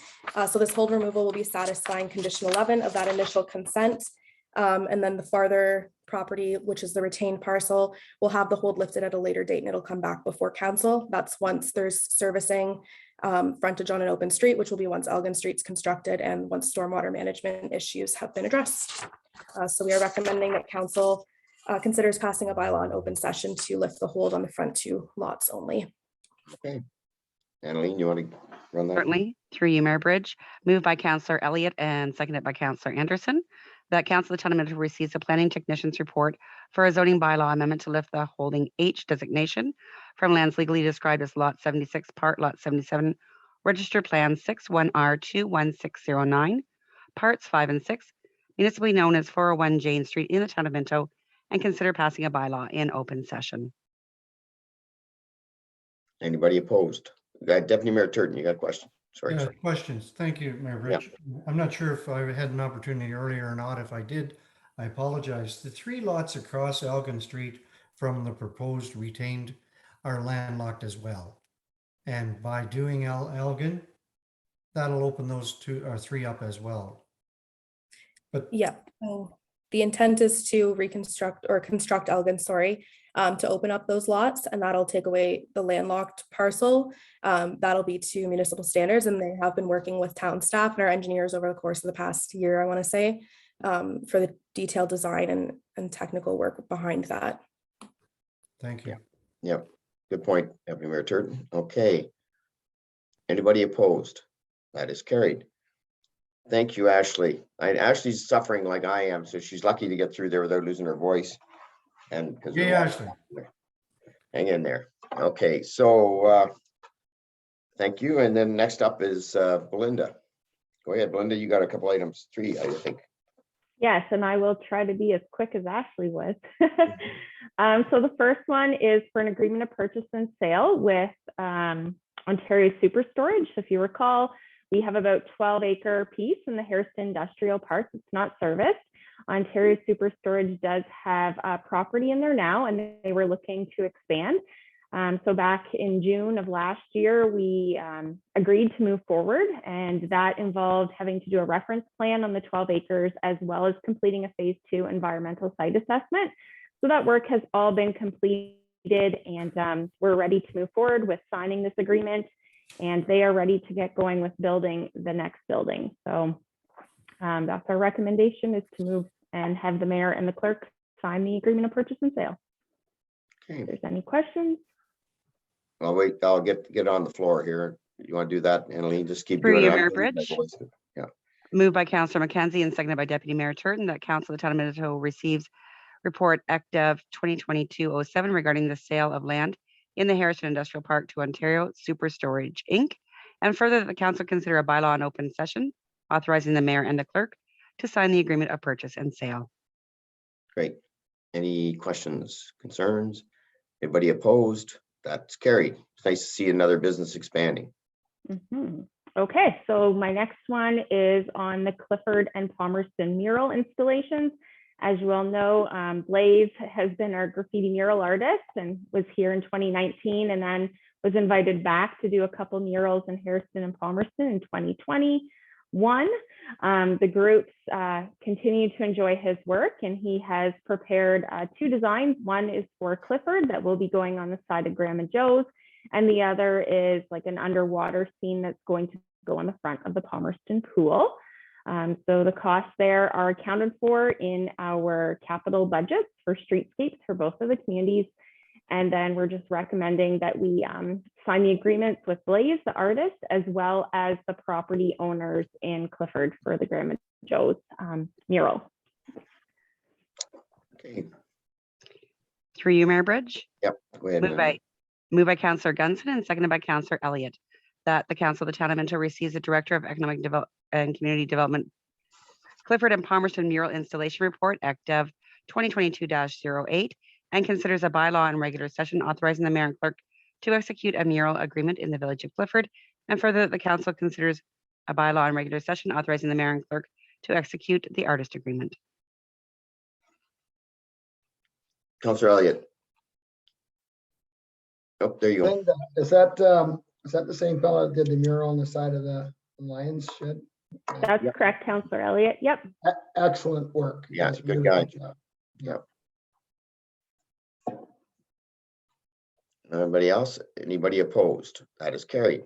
Speaker 5: So this hold removal will be satisfying condition 11 of that initial consent. And then the farther property, which is the retained parcel, will have the hold lifted at a later date and it'll come back before council. That's once there's servicing frontage on an open street, which will be once Elgin Street's constructed and once stormwater management issues have been addressed. So we are recommending that council considers passing a bylaw in open session to lift the hold on the front 2 lots only.
Speaker 1: Okay. Annalene, you want to run that?
Speaker 2: Certainly, through you, Mayor Bridge, moved by Councillor Elliott and seconded by Councillor Anderson, that Council of the Town of Minto receives a planning technician's report for a zoning bylaw amendment to lift the holding H designation from lands legally described as lot 76, part lot 77, register plan 61R21609, parts 5 and 6, municipally known as 401 Jane Street in the Town of Minto, and consider passing a bylaw in open session.
Speaker 1: Anybody opposed? Deputy Mayor Turton, you got a question? Sorry.
Speaker 15: Yeah, questions. Thank you, Mayor Bridge. I'm not sure if I had an opportunity earlier or not. If I did, I apologize. The 3 lots across Elgin Street from the proposed retained are landlocked as well. And by doing Elgin, that'll open those 2 or 3 up as well. But
Speaker 5: yeah, the intent is to construct Elgin, sorry, to open up those lots, and that'll take away the landlocked parcel. That'll be to municipal standards, and they have been working with town staff and our engineers over the course of the past year, I want to say, for the detailed design and technical work behind that.
Speaker 15: Thank you.
Speaker 1: Yep. Good point, Deputy Mayor Turton. Okay. Anybody opposed? That is carried. Thank you, Ashley. Ashley's suffering like I am, so she's lucky to get through there without losing her voice. And because
Speaker 15: Ashley,
Speaker 1: hang in there. Okay, so thank you. And then next up is Belinda. Go ahead, Belinda. You got a couple items, 3, I think.
Speaker 19: Yes, and I will try to be as quick as Ashley was. So the first one is for an agreement of purchase and sale with Ontario Super Storage. If you recall, we have about 12-acre piece in the Harrison Industrial Park. It's not serviced. Ontario Super Storage does have property in there now, and they were looking to expand. So back in June of last year, we agreed to move forward, and that involved having to do a reference plan on the 12 acres, as well as completing a phase 2 environmental site assessment. So that work has all been completed, and we're ready to move forward with signing this agreement, and they are ready to get going with building the next building. So that's our recommendation, is to move and have the mayor and the clerk sign the agreement of purchase and sale.
Speaker 1: Okay.
Speaker 19: If there's any questions?
Speaker 1: I'll wait. I'll get on the floor here. You want to do that, Annalene? Just keep
Speaker 2: Through
Speaker 1: doing
Speaker 2: you,
Speaker 1: it.
Speaker 2: Mayor Bridge.
Speaker 1: Yeah.
Speaker 2: Moved by Councillor Mackenzie and seconded by Deputy Mayor Turton that Council of the Town of Minto receives report Dev 2022-07 regarding the sale of land in the Harrison Industrial Park to Ontario Super Storage Inc. And further that the council consider a bylaw in open session authorizing the mayor and the clerk to sign the agreement of purchase and sale.
Speaker 1: Great. Any questions, concerns? Anybody opposed? That's carried. It's nice to see another business expanding.
Speaker 19: Okay, so my next one is on the Clifford and Palmerston mural installations. As you all know, Blaze has been our graffiti mural artist and was here in 2019 and then was invited back to do a couple murals in Harrison and Palmerston in 2021. The groups continue to enjoy his work and he has prepared 2 designs. One is for Clifford that will be going on the side of Grandma Joe's, and the other is like an underwater scene that's going to go on the front of the Palmerston pool. So the costs there are accounted for in our capital budgets for streetscapes for both of the communities. And then we're just recommending that we sign the agreements with Blaze, the artist, as well as the property owners in Clifford for the Grandma Joe's mural.
Speaker 1: Okay.
Speaker 2: Through you, Mayor Bridge.
Speaker 1: Yep. Go ahead.
Speaker 2: Moved by Councillor Gunson and seconded by Councillor Elliott that the Council of the Town of Minto receives the Director of Economic Development and Community Development Clifford and Palmerston Mural Installation Report, Dev 2022-08, and considers a bylaw in regular session authorizing the mayor and clerk to execute a mural agreement in the village of Clifford, and further that the council considers a bylaw in regular session authorizing the mayor and clerk to execute the artist agreement.
Speaker 1: Councillor Elliott. Oh, there you go.
Speaker 18: Linda, is that the same fellow that did the mural on the side of the Lions shed?
Speaker 19: That's correct, Councillor Elliott. Yep.
Speaker 18: Excellent work.
Speaker 1: Yeah,
Speaker 18: That's
Speaker 1: good
Speaker 18: really
Speaker 1: guy.
Speaker 18: job.
Speaker 1: Yep. Anybody else? Anybody opposed? That is carried.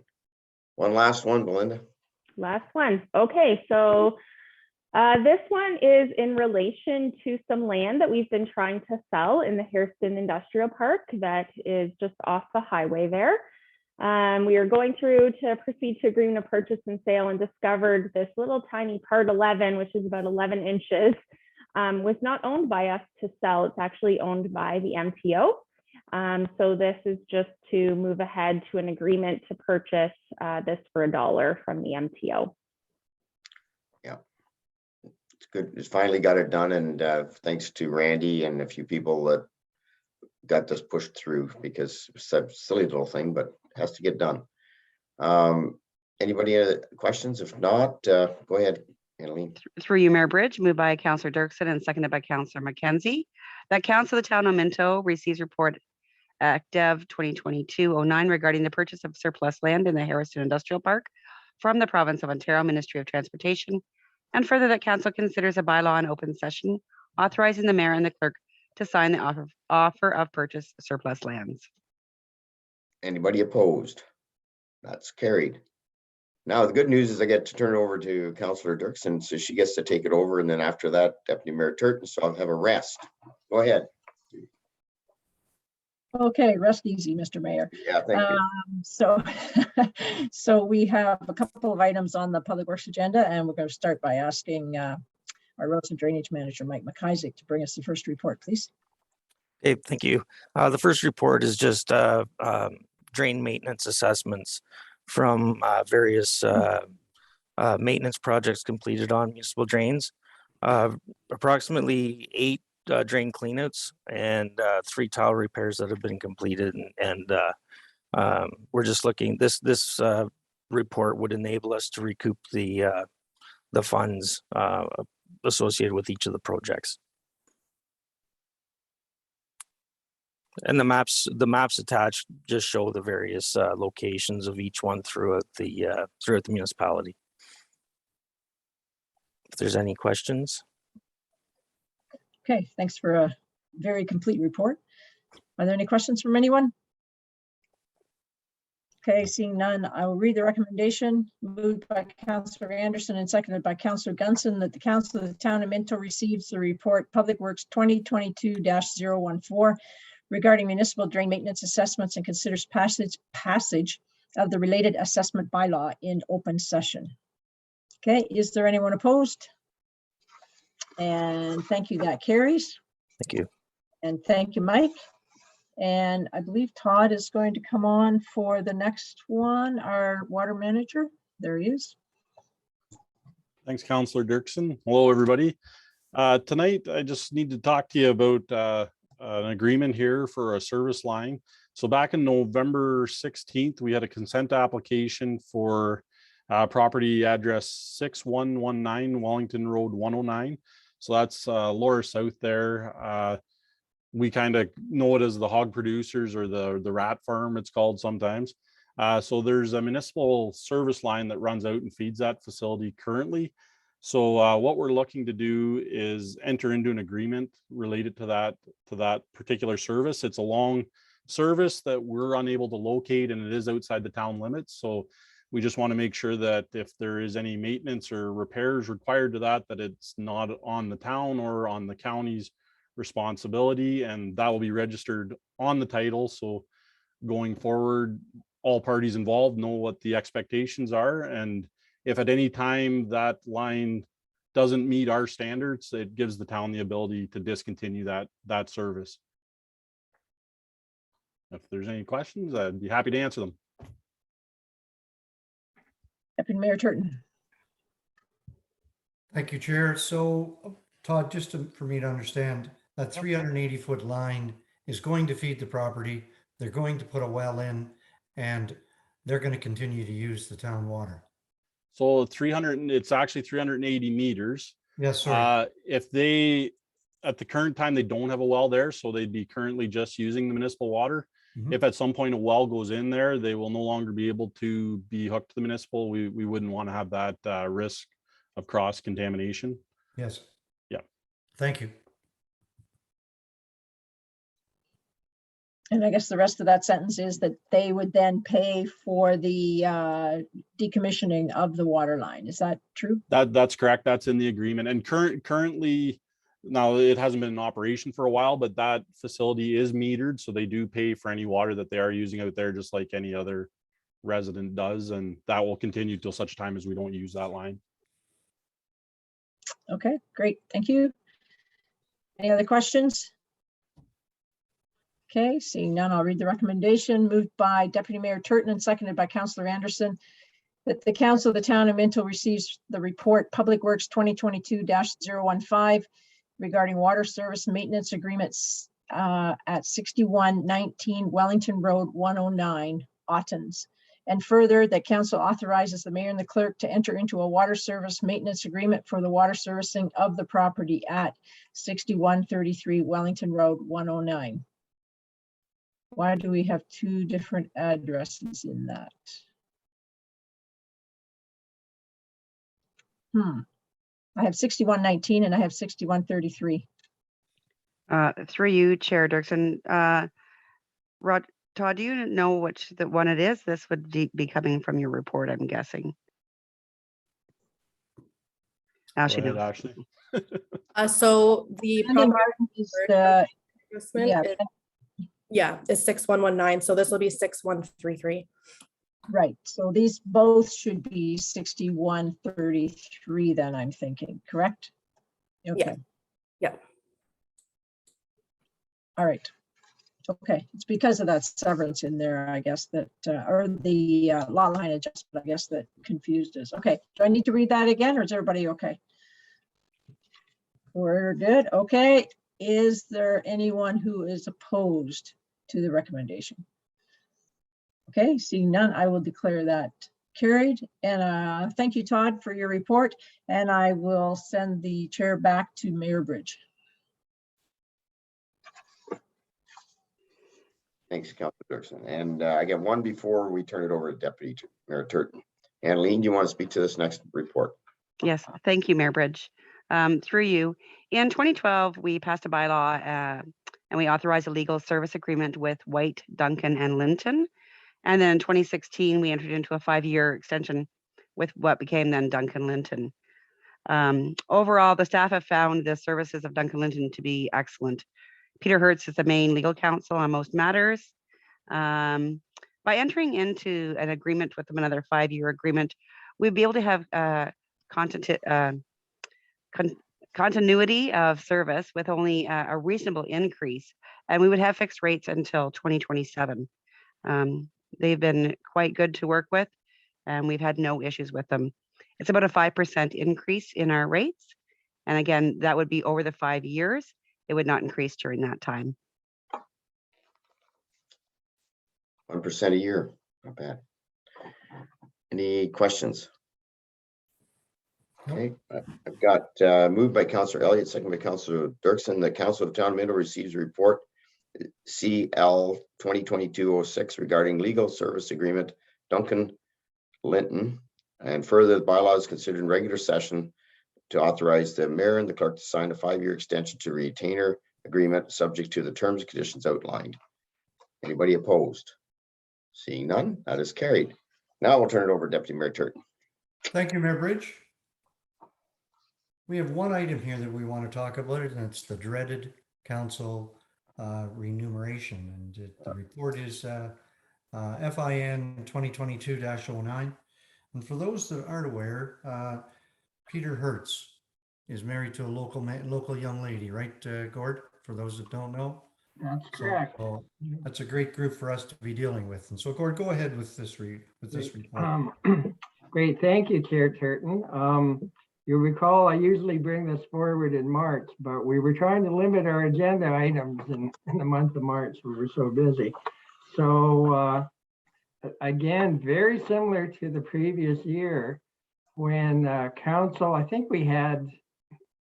Speaker 1: One last one, Belinda.
Speaker 19: Last one. Okay, so this one is in relation to some land that we've been trying to sell in the Harrison Industrial Park that is just off the highway there. We are going through to proceed to agreement of purchase and sale and discovered this little tiny part 11, which is about 11 inches, was not owned by us to sell. It's actually owned by the MTO. So this is just to move ahead to an agreement to purchase this for $1 from the MTO.
Speaker 1: Yeah, it's good. It's finally got it done, and thanks to Randy and a few people that got this pushed through, because it's a silly little thing, but it has to get done. Anybody have questions? If not, go ahead, Annalene.
Speaker 2: Through you, Mayor Bridge, moved by Councillor Dirksen and seconded by Councillor Mackenzie, that Council of the Town of Minto receives report Dev 2022-09 regarding the purchase of surplus land in the Harrison Industrial Park from the Province of Ontario Ministry of Transportation, and further that Council considers a bylaw in open session authorizing the mayor and the clerk to sign the offer of purchase surplus lands.
Speaker 1: Anybody opposed? That's carried. Now, the good news is I get to turn it over to Councillor Dirksen, so she gets to take it over, and then after that, Deputy Mayor Turton, so I'll have a rest. Go ahead.
Speaker 16: Okay, rest easy, Mr. Mayor.
Speaker 1: Yeah, thank you.
Speaker 16: So we have a couple of items on the Public Works agenda, and we're going to start by asking our Roads and Drainage Manager, Mike McIsaac, to bring us the first report, please.
Speaker 20: Okay, thank you. The first report is just drain maintenance assessments from various maintenance projects completed on municipal drains. Approximately 8 drain cleanouts and 3 tile repairs that have been completed, and we're just looking. This report would enable us to recoup the funds associated with each of the projects. And the maps attached just show the various locations of each one throughout the municipality. If there's any questions.
Speaker 16: Okay, thanks for a very complete report. Are there any questions from anyone? Okay, seeing none, I will read the recommendation moved by Councillor Anderson and seconded by Councillor Gunson that the Council of the Town of Minto receives the report Public Works 2022-014 regarding municipal drain maintenance assessments and considers passage of the related assessment bylaw in open session. Okay, is there anyone opposed? And thank you, that carries.
Speaker 20: Thank you.
Speaker 16: And thank you, Mike. And I believe Todd is going to come on for the next one, our water manager. There he is.
Speaker 21: Thanks, Councillor Dirksen. Hello, everybody. Tonight, I just need to talk to you about an agreement here for a service line. So back in November 16th, we had a consent application for property address 6119 Wellington Road 109. So that's lower south there. We kind of know it as the hog producers or the rat farm, it's called sometimes. So there's a municipal service line that runs out and feeds that facility currently. So what we're looking to do is enter into an agreement related to that particular service. It's a long service that we're unable to locate, and it is outside the town limits. So we just want to make sure that if there is any maintenance or repairs required to that it's not on the town or on the county's responsibility, and that will be registered on the title. So going forward, all parties involved know what the expectations are, and if at any time that line doesn't meet our standards, it gives the town the ability to discontinue that service. If there's any questions, I'd be happy to answer them.
Speaker 16: Deputy Mayor Turton.
Speaker 15: Thank you, Chair. So Todd, just for me to understand, that 380-foot line is going to feed the property. They're going to put a well in, and they're going to continue to use the town water.
Speaker 21: So it's actually 380 meters.
Speaker 15: Yes, sorry.
Speaker 21: If they, at the current time, they don't have a well there, so they'd be currently just using the municipal water. If at some point a well goes in there, they will no longer be able to be hooked to the municipal. We wouldn't want to have that risk of cross contamination.
Speaker 15: Yes.
Speaker 21: Yeah.
Speaker 15: Thank you.
Speaker 16: And I guess the rest of that sentence is that they would then pay for the decommissioning of the water line. Is that true?
Speaker 21: That's correct. That's in the agreement. And currently, now it hasn't been in operation for a while, but that facility is metered. So they do pay for any water that they are using out there, just like any other resident does. And that will continue till such time as we don't use that line.
Speaker 16: Okay, great. Thank you. Any other questions? Okay, seeing none, I'll read the recommendation moved by Deputy Mayor Turton and seconded by Councillor Anderson, that the Council of the Town of Minto receives the report Public Works 2022-015 regarding water service maintenance agreements at 6119 Wellington Road 109, Ottens. And further, that Council authorizes the mayor and the clerk to enter into a water service maintenance agreement for the water servicing of the property at 6133 Wellington Road 109. Why do we have two different addresses in that? I have 6119 and I have 6133.
Speaker 2: Through you, Chair Dirksen. Todd, do you know which one it is? This would be coming from your report, I'm guessing. Ashley knows.
Speaker 21: Ashley.
Speaker 5: So the
Speaker 16: Brandon Martin is the,
Speaker 5: yeah, it's 6119. So this will be 6133.
Speaker 16: right. So these both should be 6133 then, I'm thinking, correct? Okay.
Speaker 5: Yeah.
Speaker 16: All right. Okay, it's because of that severance in there, I guess, that, or the lot line adjustment, I guess, that confused us. Okay, do I need to read that again, or is everybody okay? We're good. Okay, is there anyone who is opposed to the recommendation? Okay, seeing none, I will declare that carried. And thank you, Todd, for your report. And I will send the chair back to Mayor Bridge.
Speaker 1: Thanks, Councilor Dirksen. And I get one before we turn it over to Deputy Mayor Turton. And Lynn, do you want to speak to this next report?
Speaker 2: Yes, thank you, Mayor Bridge. Through you, in 2012, we passed a bylaw and we authorized a legal service agreement with White, Duncan, and Linton. And then in 2016, we entered into a 5-year extension with what became then Duncan Linton. Overall, the staff have found the services of Duncan Linton to be excellent. Peter Hertz is the main legal counsel on most matters. By entering into an agreement with them, another 5-year agreement, we'd be able to have continuity of service with only a reasonable increase, and we would have fixed rates until 2027. They've been quite good to work with, and we've had no issues with them. It's about a 5% increase in our rates. And again, that would be over the 5 years. It would not increase during that time.
Speaker 1: 1% a year, not bad. Any questions? Okay, I've got moved by Councillor Elliott, second by Councillor Dirksen. The Council of Town of Minto receives a report CL 2022-06 regarding legal service agreement Duncan Linton, and further the bylaws considered in regular session to authorize the mayor and the clerk to sign a 5-year extension to retainer agreement subject to the terms and conditions outlined. Anybody opposed? Seeing none, that is carried. Now we'll turn it over to Deputy Mayor Turton.
Speaker 15: Thank you, Mayor Bridge. We have one item here that we want to talk about, and it's the dreaded council remuneration. And the report is FIN 2022-09. And for those that aren't aware, Peter Hertz is married to a local young lady, right, Gord? For those that don't know.
Speaker 14: That's correct.
Speaker 15: So that's a great group for us to be dealing with. And so, Gord, go ahead with this report.
Speaker 14: Great, thank you, Chair Turton. You'll recall I usually bring this forward in March, but we were trying to limit our agenda items in the month of March. We were so busy. So again, very similar to the previous year when council, I think we had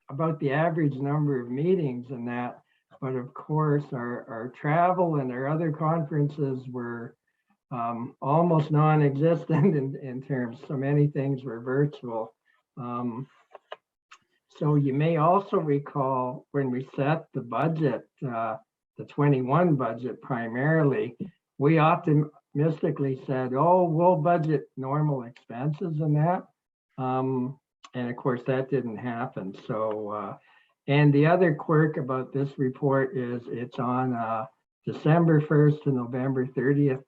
Speaker 14: about the average number of meetings and that, but of course our travel and our other conferences were almost non-existent in terms, so many things were virtual. So you may also recall when we set the budget, the 21 budget primarily, we optimistically said, oh, we'll budget normal expenses and that. And of course that didn't happen. So, and the other quirk about this report is it's on December 1st to November 30th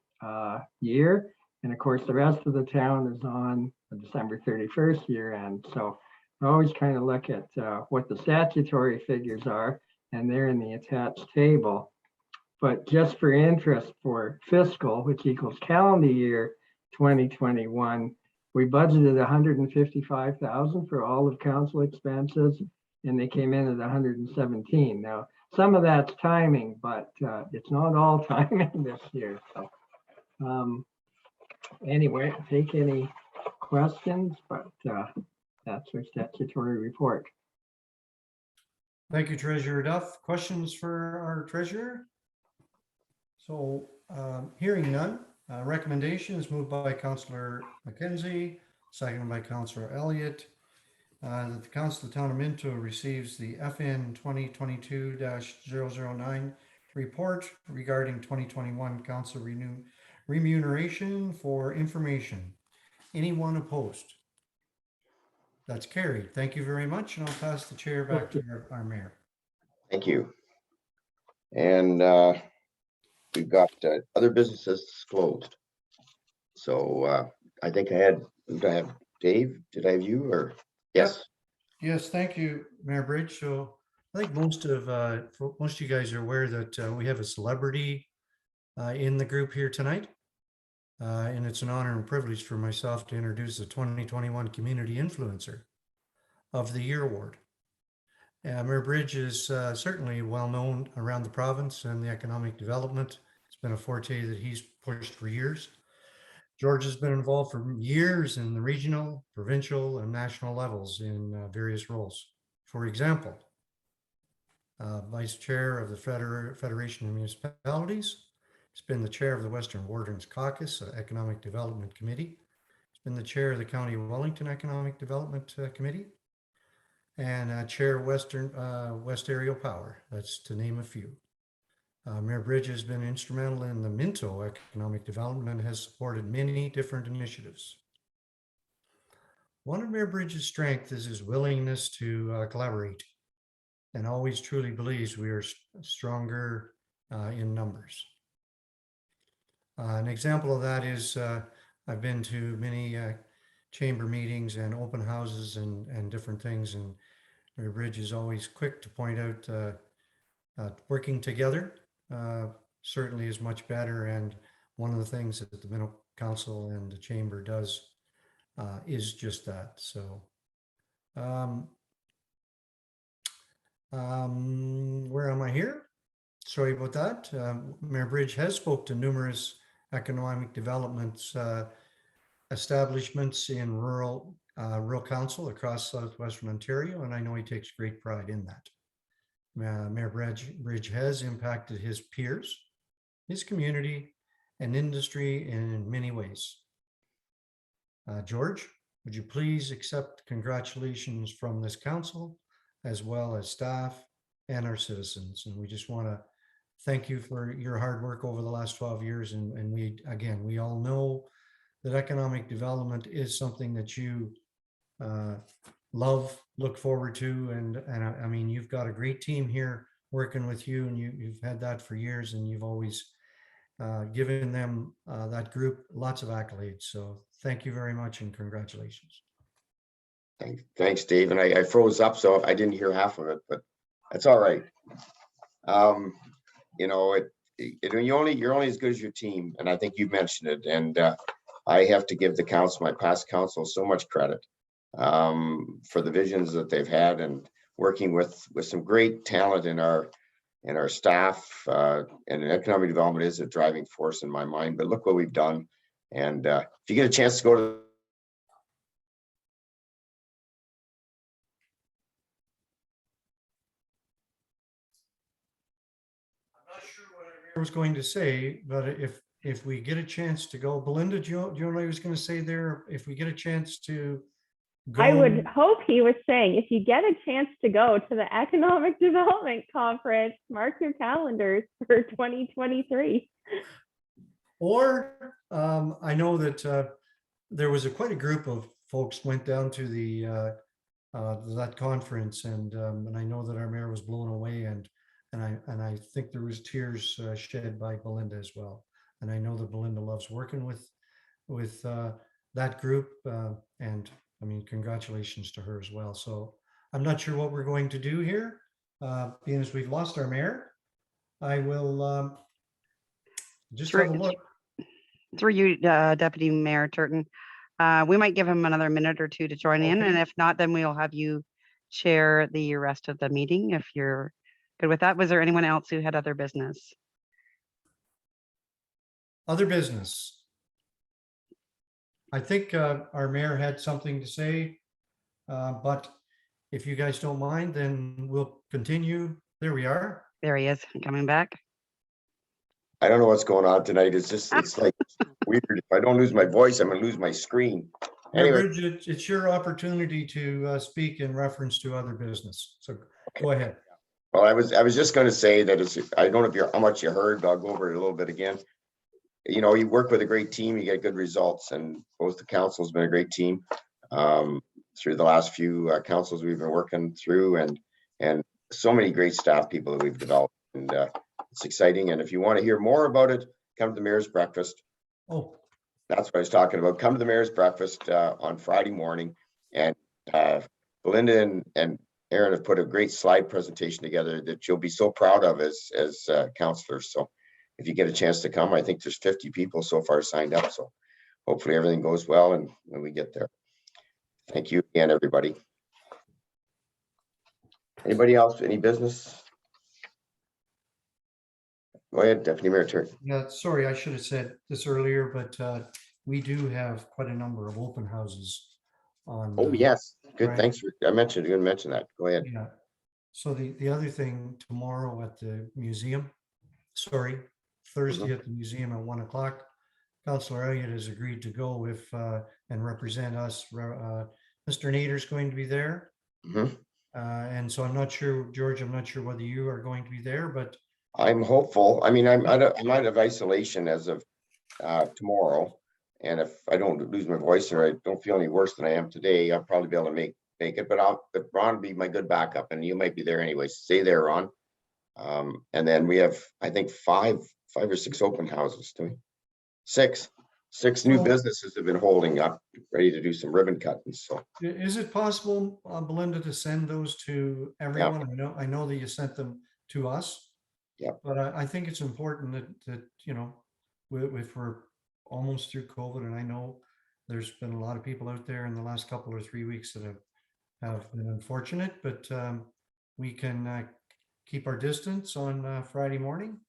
Speaker 14: year. And of course, the rest of the town is on the December 31st year end. So we always kind of look at what the statutory figures are, and they're in the attached table. But just for interest for fiscal, which equals calendar year 2021, we budgeted 155,000 for all of council expenses, and they came in at 117. Now, some of that's timing, but it's not all timing this year. So anyway, I'll take any questions, but that's our statutory report.
Speaker 15: Thank you, Treasurer Duff. Questions for our treasurer? So hearing none, recommendation is moved by Councillor McKenzie, seconded by Councillor Elliott, that the Council of the Town of Minto receives the FN 2022-009 report regarding 2021 council remuneration for information. Anyone opposed? That's carried. Thank you very much. And I'll pass the chair back to our mayor.
Speaker 1: Thank you. And we've got other businesses closed. So I think I have Dave. Did I have you or? Yes.
Speaker 15: Yes, thank you, Mayor Bridge. So I think most of you guys are aware that we have a celebrity in the group here tonight. And it's an honor and privilege for myself to introduce the 2021 Community Influencer of the Year Award. Mayor Bridge is certainly well known around the province and the economic development. It's been a forte that he's pushed for years. George has been involved for years in the regional, provincial, and national levels in various roles. For example, Vice Chair of the Federation of Municipalities. He's been the chair of the Western Wardens Caucus Economic Development Committee. He's been the chair of the County of Wellington Economic Development Committee, and chair of West Aerial Power. That's to name a few. Mayor Bridge has been instrumental in the Minto economic development and has supported many different initiatives. One of Mayor Bridge's strengths is his willingness to collaborate, and always truly believes we are stronger in numbers. An example of that is I've been to many chamber meetings and open houses and different things. And Mayor Bridge is always quick to point out working together certainly is much better. And one of the things that the Minto Council and the chamber does is just that. So where am I here? Sorry about that. Mayor Bridge has spoke to numerous economic developments establishments in rural council across southwestern Ontario, and I know he takes great pride in that. Mayor Bridge has impacted his peers, his community, and industry in many ways. George, would you please accept congratulations from this council, as well as staff and our citizens? And we just want to thank you for your hard work over the last 12 years. And we all know that economic development is something that you love, look forward to. And I mean, you've got a great team here working with you, and you've had that for years, and you've always given them, that group, lots of accolades. So thank you very much and congratulations.
Speaker 1: Thanks, Dave. And I froze up, so I didn't hear half of it, but that's all right. You know, you're only as good as your team, and I think you mentioned it. And I have to give the council, my past council, so much credit for the visions that they've had, and working with some great talent in our staff. And economic development is a driving force in my mind. But look what we've done. And if you get a chance to go to
Speaker 15: I was going to say, but if we get a chance to go, Belinda, do you know what I was going to say there? If we get a chance to go,
Speaker 19: I would hope he was saying, if you get a chance to go to the Economic Development Conference, mark your calendars for 2023.
Speaker 15: Or I know that there was quite a group of folks went down to that conference, and I know that our mayor was blown away, and I think there was tears shed by Belinda as well. And I know that Belinda loves working with that group, and I mean, congratulations to her as well. So I'm not sure what we're going to do here, being as we've lost our mayor. I will just have a look.
Speaker 2: Through you, Deputy Mayor Turton. We might give him another minute or two to join in, and if not, then we'll have you chair the rest of the meeting if you're good with that. Was there anyone else who had other business?
Speaker 15: Other business. I think our mayor had something to say, but if you guys don't mind, then we'll continue. There we are.
Speaker 2: There he is, coming back.
Speaker 1: I don't know what's going on tonight. It's like weird. If I don't lose my voice, I'm gonna lose my screen. Anyway,
Speaker 15: Bridget, it's your opportunity to speak in reference to other business. So go ahead.
Speaker 1: Well, I was just going to say that I don't know how much you heard, but I'll go over it a little bit again. You know, you work with a great team, you get good results, and both the council's been a great team through the last few councils we've been working through, and so many great staff people that we've developed, and it's exciting. And if you want to hear more about it, come to the Mayor's Breakfast.
Speaker 15: Oh,
Speaker 1: that's what I was talking about. Come to the Mayor's Breakfast on Friday morning, and Belinda and Aaron have put a great slide presentation together that you'll be so proud of as councillors. So if you get a chance to come, I think there's 50 people so far signed up. So hopefully everything goes well and when we get there. Thank you again, everybody. Anybody else? Any business? Go ahead, Deputy Mayor Turton.
Speaker 15: Yeah, sorry, I should have said this earlier, but we do have quite a number of open houses on.
Speaker 1: Oh, yes. Good.
Speaker 15: Right.
Speaker 1: Thanks. I mentioned, you mention that. Go ahead.
Speaker 15: Yeah. So the other thing, tomorrow at the museum, Thursday at the museum at 1 o'clock, Councillor Elliott has agreed to go and represent us. Mr. Nader's going to be there. And so I'm not sure, George, I'm not sure whether you are going to be there, but
Speaker 1: I'm hopeful. I mean, I'm out of isolation as of tomorrow. And if I don't lose my voice or I don't feel any worse than I am today, I'll probably be able to make it. But Ron will be my good backup, and you might be there anyway. Stay there, Ron. And then we have, I think, five or six open houses. Do we? 6. 6 new
Speaker 15: So-
Speaker 1: businesses have been holding up, ready to do some ribbon cutting, so.
Speaker 15: Is it possible, Belinda, to send those to everyone? I know that you sent them to us.
Speaker 1: Yeah.
Speaker 15: But I think it's important that, you know, if we're almost through COVID, and I know there's been a lot of people out there in the last couple or 3 weeks that have been unfortunate, but we can keep our distance on Friday morning.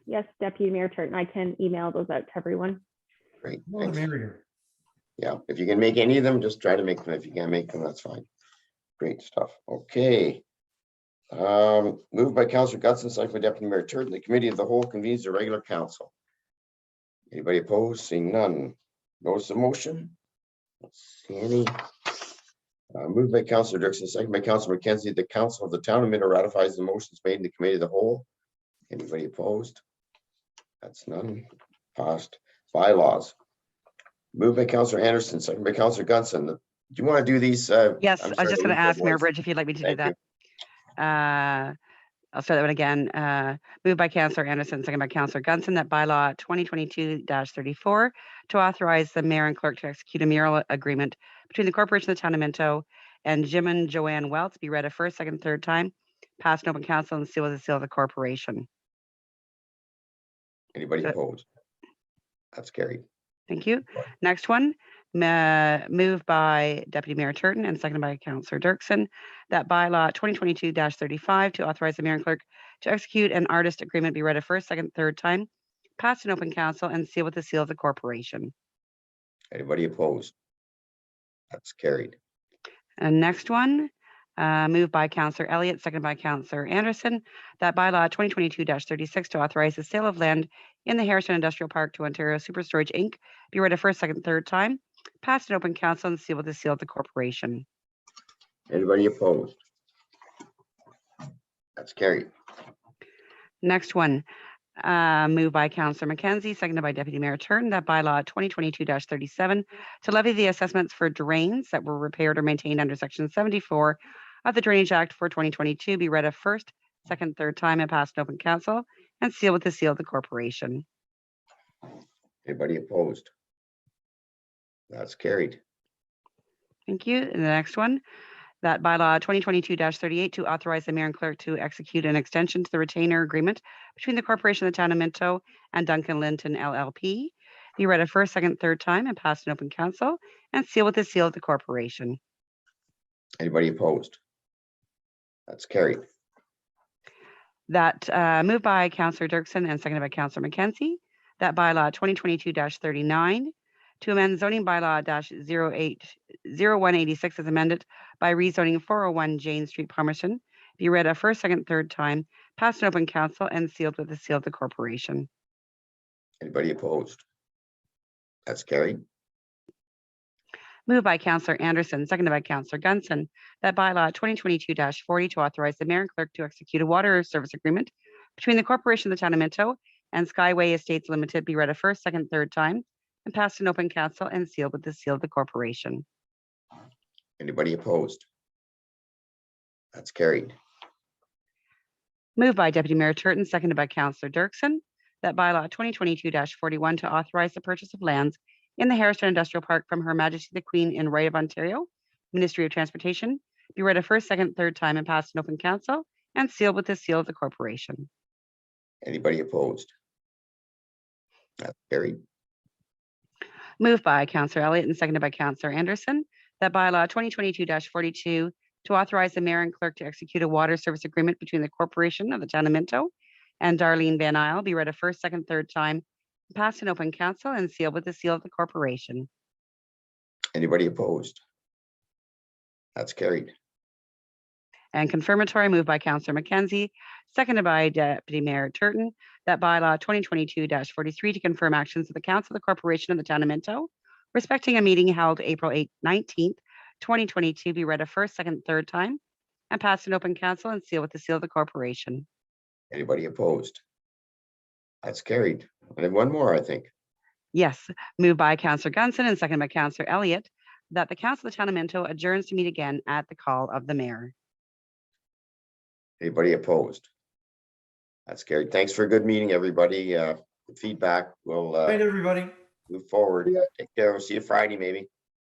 Speaker 19: Yes, Deputy Mayor Turton, I can email those out to everyone.
Speaker 1: Great.
Speaker 15: More the
Speaker 1: Thanks.
Speaker 15: merrier.
Speaker 1: Yeah, if you can make any of them, just try to make them. If you can't make them, that's fine. Great stuff. Okay. Moved by Councillor Gutson, second by Deputy Mayor Turton. The committee of the whole convenes the regular council. Anybody opposed? Seeing none. Notice of motion? Let's see any. Moved by Councillor Dirksen, second by Councillor McKenzie. The council of the town of Minto ratifies the motions made in the committee of the whole. Anybody opposed? That's none. Passed. Bylaws. Moved by Councillor Anderson, second by Councillor Gunson. Do you want to do these?
Speaker 2: Yes,
Speaker 1: I'm
Speaker 2: I was
Speaker 1: sorry
Speaker 2: just going to
Speaker 1: lose my
Speaker 2: ask Mayor
Speaker 1: voice.
Speaker 2: Bridge if you'd like me to do
Speaker 1: Thank
Speaker 2: that. I'll start that one again. Moved by Councillor Anderson, second by Councillor Gunson, that bylaw 2022-34 to authorize the mayor and clerk to execute a mural agreement between the corporation of the town of Minto and Jim and Joanne Welts be read a first, second, third time, passed in open council and sealed with the seal of the corporation.
Speaker 1: Anybody opposed? That's carried.
Speaker 2: Thank you. Next one, moved by Deputy Mayor Turton and seconded by Councillor Dirksen, that bylaw 2022-35 to authorize the mayor and clerk to execute an artist agreement be read a first, second, third time, passed in open council and sealed with the seal of the corporation.
Speaker 1: Anybody opposed? That's carried.
Speaker 2: And next one, moved by Councillor Elliott, seconded by Councillor Anderson, that bylaw 2022-36 to authorize the sale of land in the Harrison Industrial Park to Ontario Super Storage Inc. be read a first, second, third time, passed in open council and sealed with the seal of the corporation.
Speaker 1: Anybody opposed? That's carried.
Speaker 2: Next one, moved by Councillor McKenzie, seconded by Deputy Mayor Turton, that bylaw 2022-37 to levy the assessments for drains that were repaired or maintained under section 74 of the Drainage Act for 2022 be read a first, second, third time and passed in open council and sealed with the seal of the corporation.
Speaker 1: Anybody opposed? That's carried.
Speaker 2: Thank you. And the next one, that bylaw 2022-38 to authorize the mayor and clerk to execute an extension to the retainer agreement between the corporation of the town of Minto and Duncan Linton LLP be read a first, second, third time and passed in open council and sealed with the seal of the corporation.
Speaker 1: Anybody opposed? That's carried.
Speaker 2: That moved by Councillor Dirksen and seconded by Councillor McKenzie, that bylaw 2022-39 to amend zoning bylaw -0186 as amended by rezoning 401 Jane Street, Palmerston, be read a first, second, third time, passed in open council and sealed with the seal of the corporation.
Speaker 1: Anybody opposed? That's carried.
Speaker 2: Moved by Councillor Anderson, seconded by Councillor Gunson, that bylaw 2022-40 to authorize the mayor and clerk to execute a water service agreement between the corporation of the town of Minto and Skyway Estates Limited be read a first, second, third time and passed in open council and sealed with the seal of the corporation.
Speaker 1: Anybody opposed? That's carried.
Speaker 2: Moved by Deputy Mayor Turton, seconded by Councillor Dirksen, that bylaw 2022-41 to authorize the purchase of lands in the Harrison Industrial Park from Her Majesty the Queen in Right of Ontario, Ministry of Transportation, be read a first, second, third time and passed in open council and sealed with the seal of the corporation.
Speaker 1: Anybody opposed? That's carried.
Speaker 2: Moved by Councillor Elliott and seconded by Councillor Anderson, that bylaw 2022-42 to authorize the mayor and clerk to execute a water service agreement between the corporation of the town of Minto and Darlene Van Isle be read a first, second, third time, passed in open council and sealed with the seal of the corporation.
Speaker 1: Anybody opposed? That's carried.
Speaker 2: And confirmatory, moved by Councillor McKenzie, seconded by Deputy Mayor Turton, that bylaw 2022-43 to confirm actions of the council of the corporation of the town of Minto respecting a meeting held April 19th, 2022 be read a first, second, third time and passed in open council and sealed with the seal of the corporation.
Speaker 1: Anybody opposed? That's carried. And then one more, I think.
Speaker 2: Yes, moved by Councillor Gunson and seconded by Councillor Elliott, that the council of the town of Minto adjourns to meet again at the call of the mayor.
Speaker 1: Anybody opposed? That's carried. Thanks for a good meeting, everybody. feedback. We'll
Speaker 15: Right, everybody.
Speaker 1: move forward. Take care. We'll see you Friday, maybe.